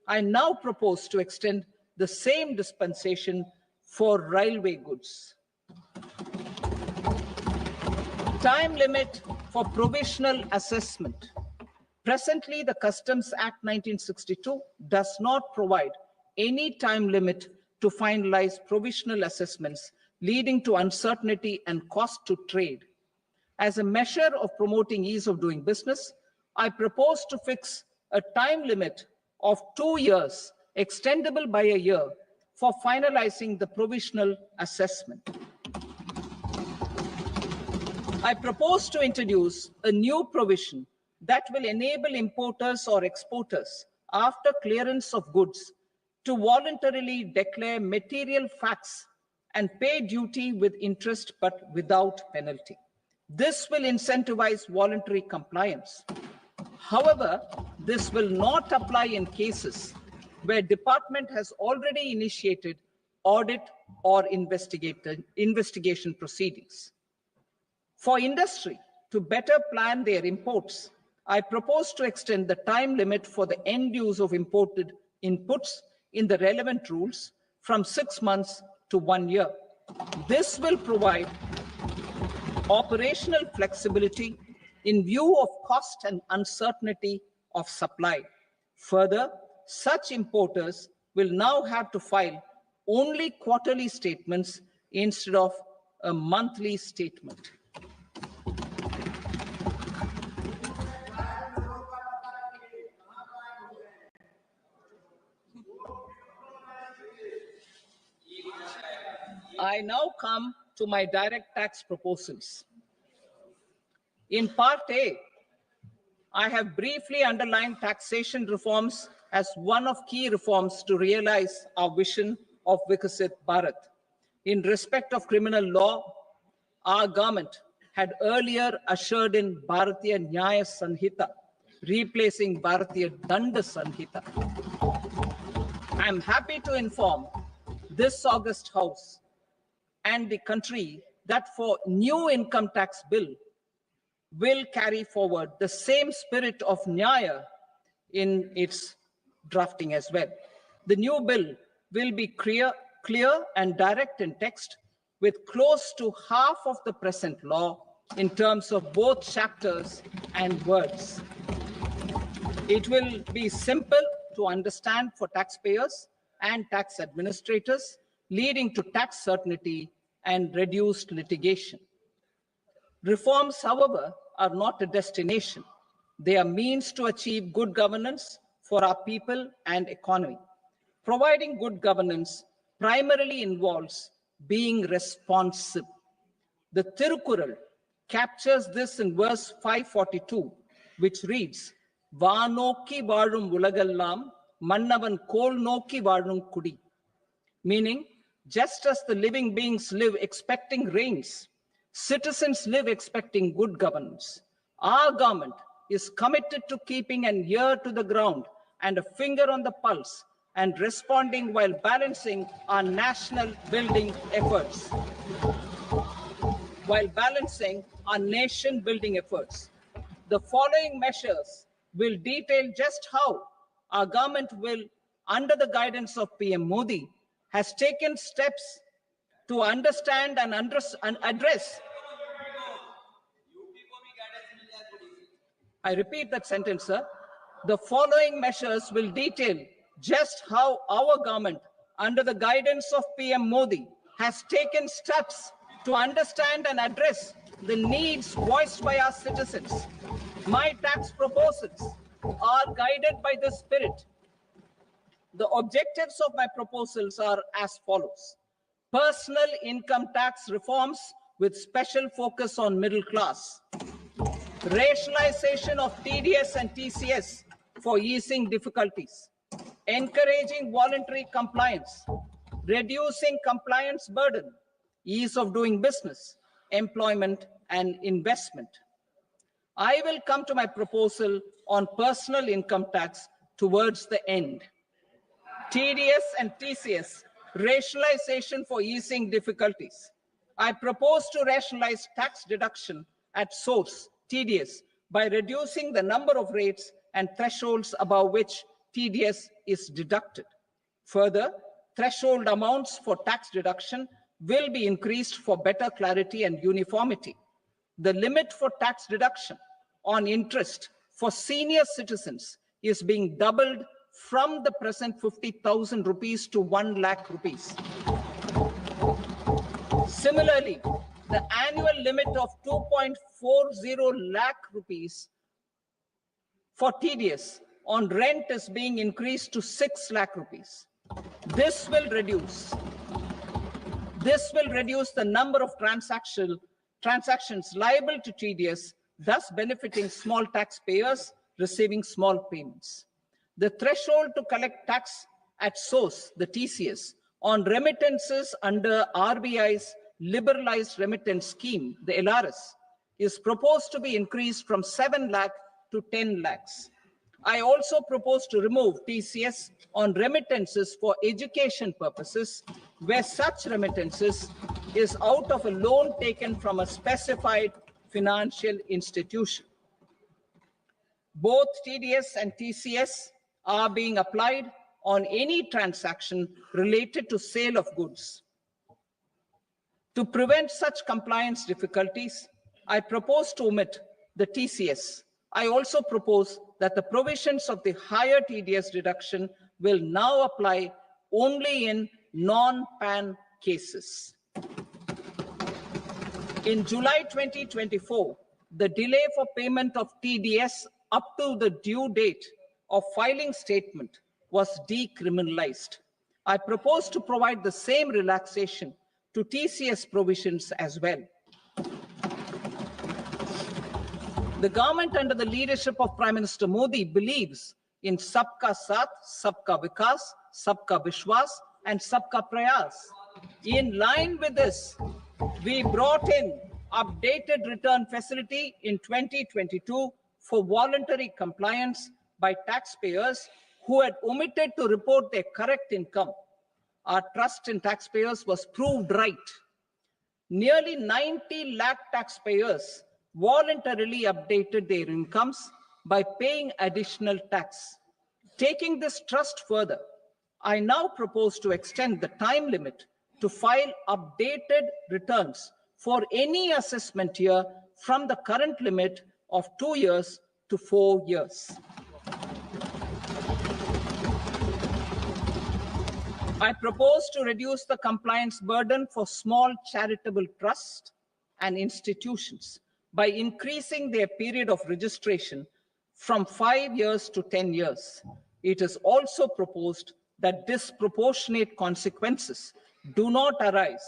[SPEAKER 1] I now propose to extend the same dispensation for railway goods. Time limit for provisional assessment. Presently, the Customs Act 1962 does not provide any time limit to finalize provisional assessments, leading to uncertainty and cost to trade. As a measure of promoting ease of doing business, I propose to fix a time limit of 2 years, extendable by a year, for finalizing the provisional assessment. I propose to introduce a new provision that will enable importers or exporters, after clearance of goods, to voluntarily declare material facts and pay duty with interest but without penalty. This will incentivize voluntary compliance. However, this will not apply in cases where department has already initiated audit or investigation proceedings. For industry to better plan their imports, I propose to extend the time limit for the end use of imported inputs in the relevant rules from 6 months to 1 year. This will provide operational flexibility in view of cost and uncertainty of supply. Further, such importers will now have to file only quarterly statements instead of a monthly statement. I now come to my direct tax proposals. In Part A, I have briefly underlined taxation reforms as one of key reforms to realize our vision of Vikasit Bharat. In respect of criminal law, our government had earlier ushered in Bharatiya Nyaya Sanhita, replacing Bharatiya Danda Sanhita. I am happy to inform this August House and the country that for new income tax bill will carry forward the same spirit of Nyaya in its drafting as well. The new bill will be clear and direct in text, with close to half of the present law in terms of both chapters and words. It will be simple to understand for taxpayers and tax administrators, leading to tax certainty and reduced litigation. Reforms, however, are not a destination. They are means to achieve good governance for our people and economy. Providing good governance primarily involves being responsive. The Tirukural captures this in verse 542, which reads, "Vaanokki vaazhum ulagallam, mannavan kol nokki vaazhum kudi," meaning, just as the living beings live expecting rains, citizens live expecting good governance. Our government is committed to keeping an ear to the ground and a finger on the pulse and responding while balancing our national building efforts. The following measures will detail just how our government will under the guidance of PM Modi, has taken steps to understand and address. I repeat that sentence, sir. The following measures will detail just how our government, under the guidance of PM Modi, has taken steps to understand and address the needs voiced by our citizens. My tax proposals are guided by this spirit. The objectives of my proposals are as follows. Personal income tax reforms with special focus on middle class. Rationalization of TDS and TCS for easing difficulties. Encouraging voluntary compliance. Reducing compliance burden. Ease of doing business, employment and investment. I will come to my proposal on personal income tax towards the end. TDS and TCS, rationalization for easing difficulties. I propose to rationalize tax deduction at source, TDS, by reducing the number of rates and thresholds above which TDS is deducted. Further, threshold amounts for tax deduction will be increased for better clarity and uniformity. The limit for tax deduction on interest for senior citizens is being doubled from the present 50,000 rupees to 1 lakh rupees. Similarly, the annual limit of 2.40 lakh rupees for TDS on rent is being increased to 6 lakh rupees. This will reduce the number of transactions liable to TDS, thus benefiting small taxpayers receiving small payments. The threshold to collect tax at source, the TCS, on remittances under RBI's liberalized remittance scheme, the LRS, is proposed to be increased from 7 lakh to 10 lakhs. I also propose to remove TCS on remittances for education purposes, where such remittances is out of a loan taken from a specified financial institution. Both TDS and TCS are being applied on any transaction related to sale of goods. To prevent such compliance difficulties, I propose to omit the TCS. I also propose that the provisions of the higher TDS deduction will now apply only in non-PAN cases. In July 2024, the delay for payment of TDS up to the due date of filing statement was decriminalized. I propose to provide the same relaxation to TCS provisions as well. The government under the leadership of Prime Minister Modi believes in Sabka Saath, Sabka Vikas, Sabka Vishwas, and Sabka Prayas. In line with this, we brought in updated return facility in 2022 for voluntary compliance by taxpayers who had omitted to report their correct income. Our trust in taxpayers was proved right. Nearly 90 lakh taxpayers voluntarily updated their incomes by paying additional tax. Taking this trust further, I now propose to extend the time limit to file updated returns for any assessment year from the current limit of 2 years to 4 years. I propose to reduce the compliance burden for small charitable trusts and institutions by increasing their period of registration from 5 years to 10 years. It is also proposed that disproportionate consequences do not arise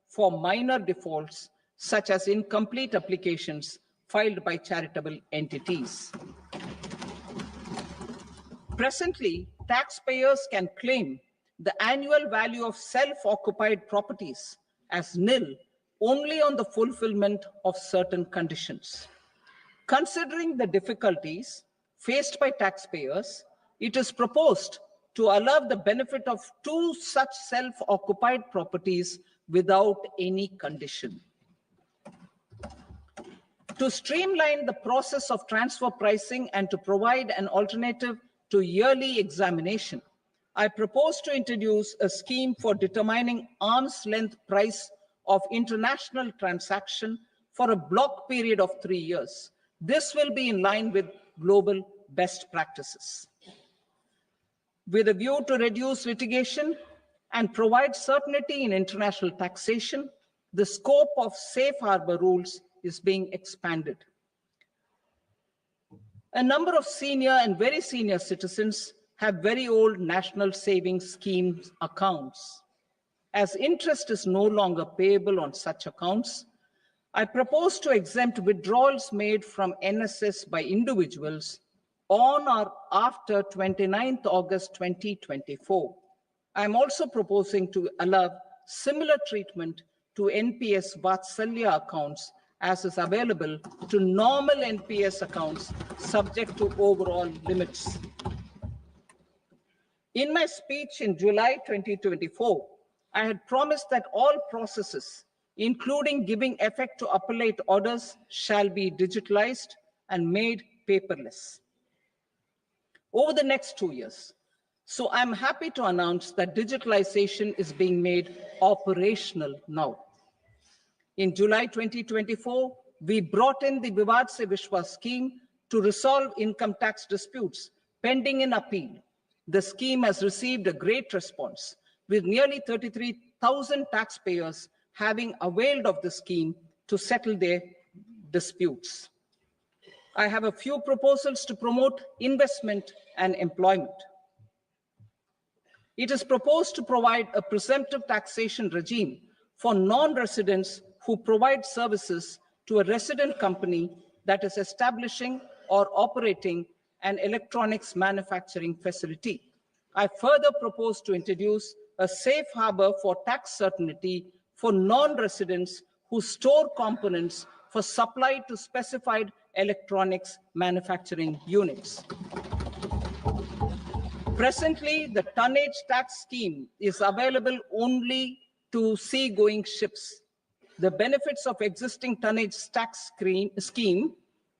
[SPEAKER 1] for minor defaults, such as incomplete applications filed by charitable entities. Presently, taxpayers can claim the annual value of self-occupied properties as nil only on the fulfillment of certain conditions. Considering the difficulties faced by taxpayers, it is proposed to allow the benefit of 2 such self-occupied properties without any condition. To streamline the process of transfer pricing and to provide an alternative to yearly examination, I propose to introduce a scheme for determining arm's length price of international transaction for a block period of 3 years. This will be in line with global best practices. With a view to reduce litigation and provide certainty in international taxation, the scope of safe harbor rules is being expanded. A number of senior and very senior citizens have very old national savings schemes accounts. As interest is no longer payable on such accounts, I propose to exempt withdrawals made from NSS by individuals on or after 29th August 2024. I am also proposing to allow similar treatment to NPS Vatsalya accounts as is available to normal NPS accounts subject to overall limits. In my speech in July 2024, I had promised that all processes, including giving effect to appellate orders, shall be digitalized and made paperless over the next 2 years. So I'm happy to announce that digitalization is being made operational now. In July 2024, we brought in the Vivad Se Vishwas scheme to resolve income tax disputes pending in appeal. The scheme has received a great response, with nearly 33,000 taxpayers having availed of the scheme to settle their disputes. I have a few proposals to promote investment and employment. It is proposed to provide a presumptive taxation regime for non-residents who provide services to a resident company that is establishing or operating an electronics manufacturing facility. I further propose to introduce a safe harbor for tax certainty for non-residents who store components for supply to specified electronics manufacturing units. Presently, the tonnage tax scheme is available only to seagoing ships. The benefits of existing tonnage tax scheme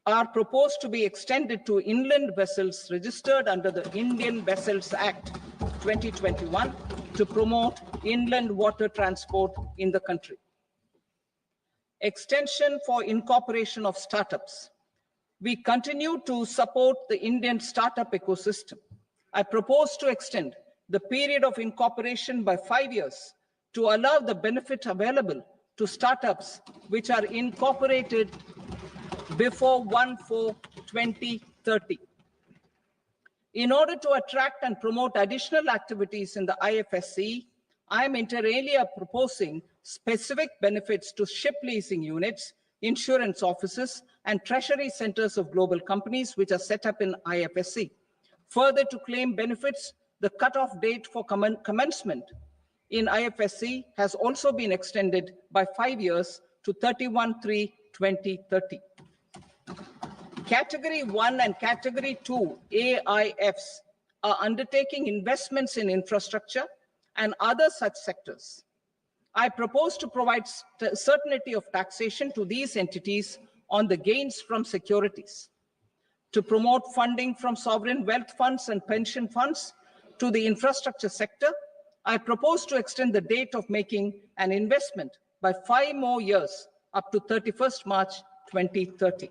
[SPEAKER 1] are proposed to be extended to inland vessels registered under the Indian Vessels Act 2021 to promote inland water transport in the country. Extension for incorporation of startups. We continue to support the Indian startup ecosystem. I propose to extend the period of incorporation by 5 years to allow the benefit available to startups which are incorporated before 1/4/2030. In order to attract and promote additional activities in the IFSC, I am inter alia proposing specific benefits to ship leasing units, insurance offices, and treasury centers of global companies which are set up in IFSC. Further, to claim benefits, the cutoff date for commencement in IFSC has also been extended by 5 years to 31/3/2030. Category 1 and Category 2 AIFs are undertaking investments in infrastructure and other such sectors. I propose to provide certainty of taxation to these entities on the gains from securities, to promote funding from sovereign wealth funds and pension funds to the infrastructure sector. I propose to extend the date of making an investment by 5 more years up to 31st March 2030.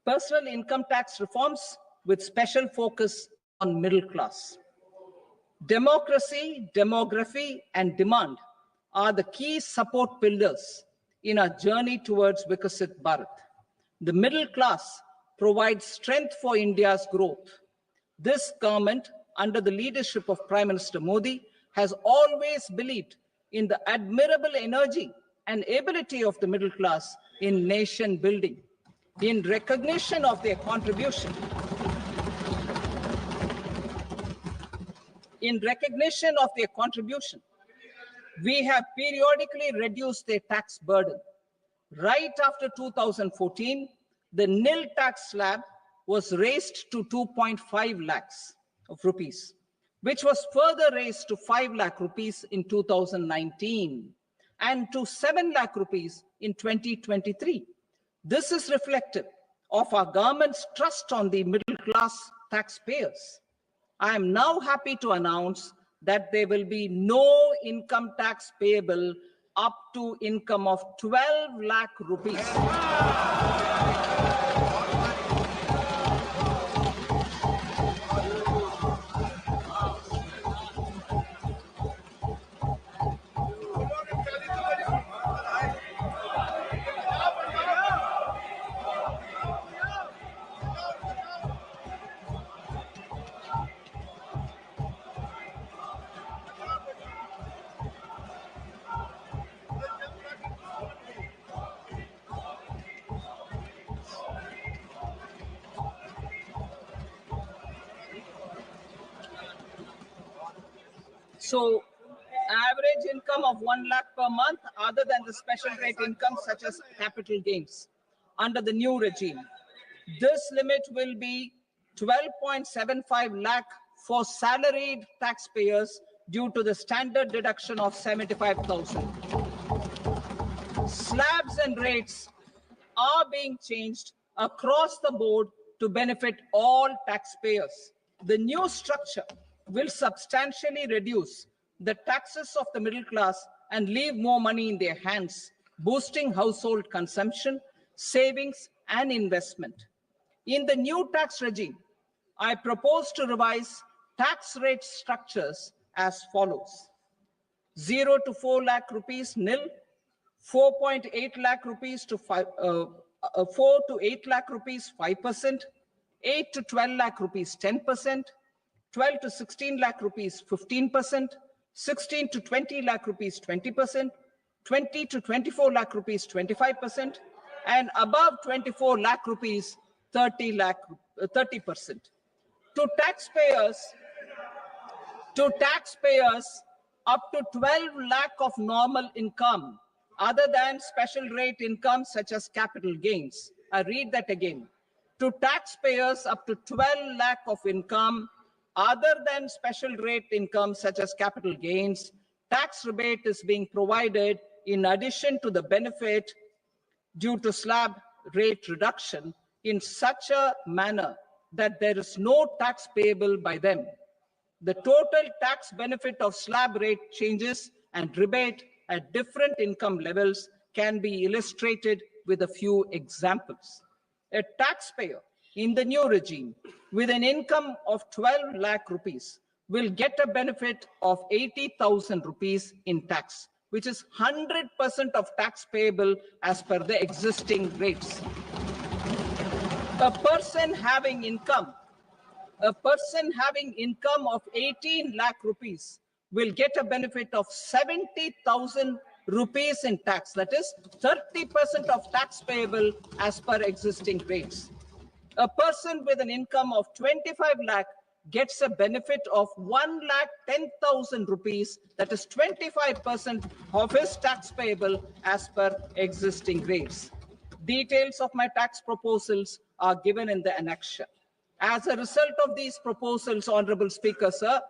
[SPEAKER 1] Personal income tax reforms with special focus on middle class. Democracy, demography, and demand are the key support pillars in our journey towards Vikasit Bharat. The middle class provides strength for India's growth. This government, under the leadership of Prime Minister Modi, has always believed in the admirable energy and ability of the middle class in nation building. In recognition of their contribution, we have periodically reduced their tax burden. Right after 2014, the nil tax slab was raised to 2.5 lakhs of rupees, which was further raised to 5 lakh rupees in 2019 and to 7 lakh rupees in 2023. This is reflective of our government's trust on the middle class taxpayers. I am now happy to announce that there will be no income tax payable up to income of 12 lakh rupees. So, average income of 1 lakh per month, other than the special rate income such as capital gains, under the new regime. This limit will be 12.75 lakh for salaried taxpayers due to the standard deduction of 75,000. Slabs and rates are being changed across the board to benefit all taxpayers. The new structure will substantially reduce the taxes of the middle class and leave more money in their hands, boosting household consumption, savings, and investment. In the new tax regime, I propose to revise tax rate structures as follows: 0 to 4 lakh rupees nil, 4.8 lakh rupees to 4 to 8 lakh rupees 5%, 8 to 12 lakh rupees 10%, 12 to 16 lakh rupees 15%, 16 to 20 lakh rupees 20%, 20 to 24 lakh rupees 25%, and above 24 lakh rupees 30%. To taxpayers up to 12 lakh of normal income, other than special rate income such as capital gains. I read that again. To taxpayers up to 12 lakh of income, other than special rate income such as capital gains, tax rebate is being provided in addition to the benefit due to slab rate reduction in such a manner that there is no tax payable by them. The total tax benefit of slab rate changes and rebate at different income levels can be illustrated with a few examples. A taxpayer in the new regime with an income of 12 lakh rupees will get a benefit of 80,000 rupees in tax, which is 100% of tax payable as per the existing rates. A person having income of 18 lakh rupees will get a benefit of 70,000 rupees in tax. That is 30% of tax payable as per existing rates. A person with an income of 25 lakh gets a benefit of 1,10,000 rupees. That is 25% of his tax payable as per existing rates. Details of my tax proposals are given in the annexure. As a result of these proposals, Honorable Speaker, sir,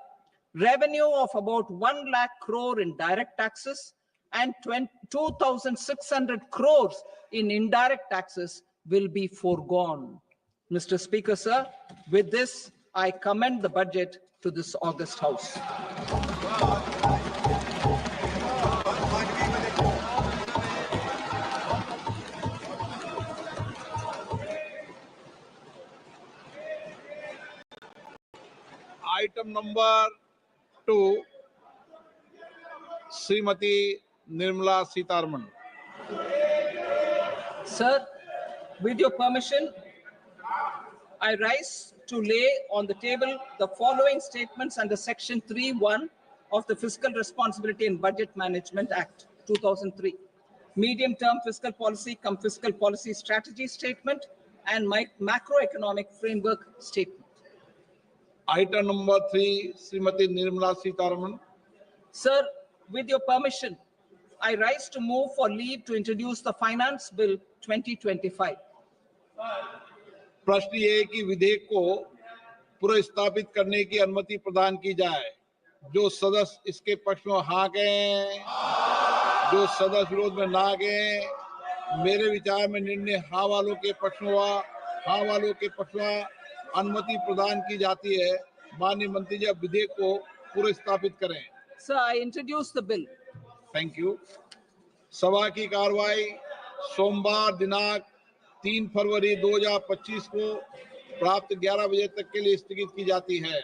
[SPEAKER 1] revenue of about 1 lakh crore in direct taxes and 2,600 crores in indirect taxes will be foregone. Mr. Speaker, sir, with this, I commend the budget to this august House.
[SPEAKER 2] Item number 2, Srimati Nirmala Sitharaman.
[SPEAKER 1] Sir, with your permission, I rise to lay on the table the following statements under Section 3(1) of the Fiscal Responsibility and Budget Management Act, 2003. Medium-term fiscal policy cum fiscal policy strategy statement and my macroeconomic framework statement.
[SPEAKER 2] Item number 3, Srimati Nirmala Sitharaman.
[SPEAKER 1] Sir, with your permission, I rise to move for leave to introduce the Finance Bill 2025.
[SPEAKER 2] प्रश्न ये है कि विधेयक को पुनर्स्थापित करने की अनुमति प्रदान की जाए। जो सदस्य इसके पक्ष में हाँ कहें, जो सदस्य विरोध में ना कहें। मेरे विचार में निर्णय हाँ वालों के पक्ष में हुआ, हाँ वालों के पक्ष में अनुमति प्रदान की जाती है। माननीय मंत्री जी, अब विधेयक को पुरस्तापित करें।
[SPEAKER 1] Sir, I introduce the bill.
[SPEAKER 2] Thank you. सभा की कार्रवाई सोमवार दिनांक 3 फरवरी 2025 को प्राप्त 11 बजे तक के लिए स्थगित की जाती है।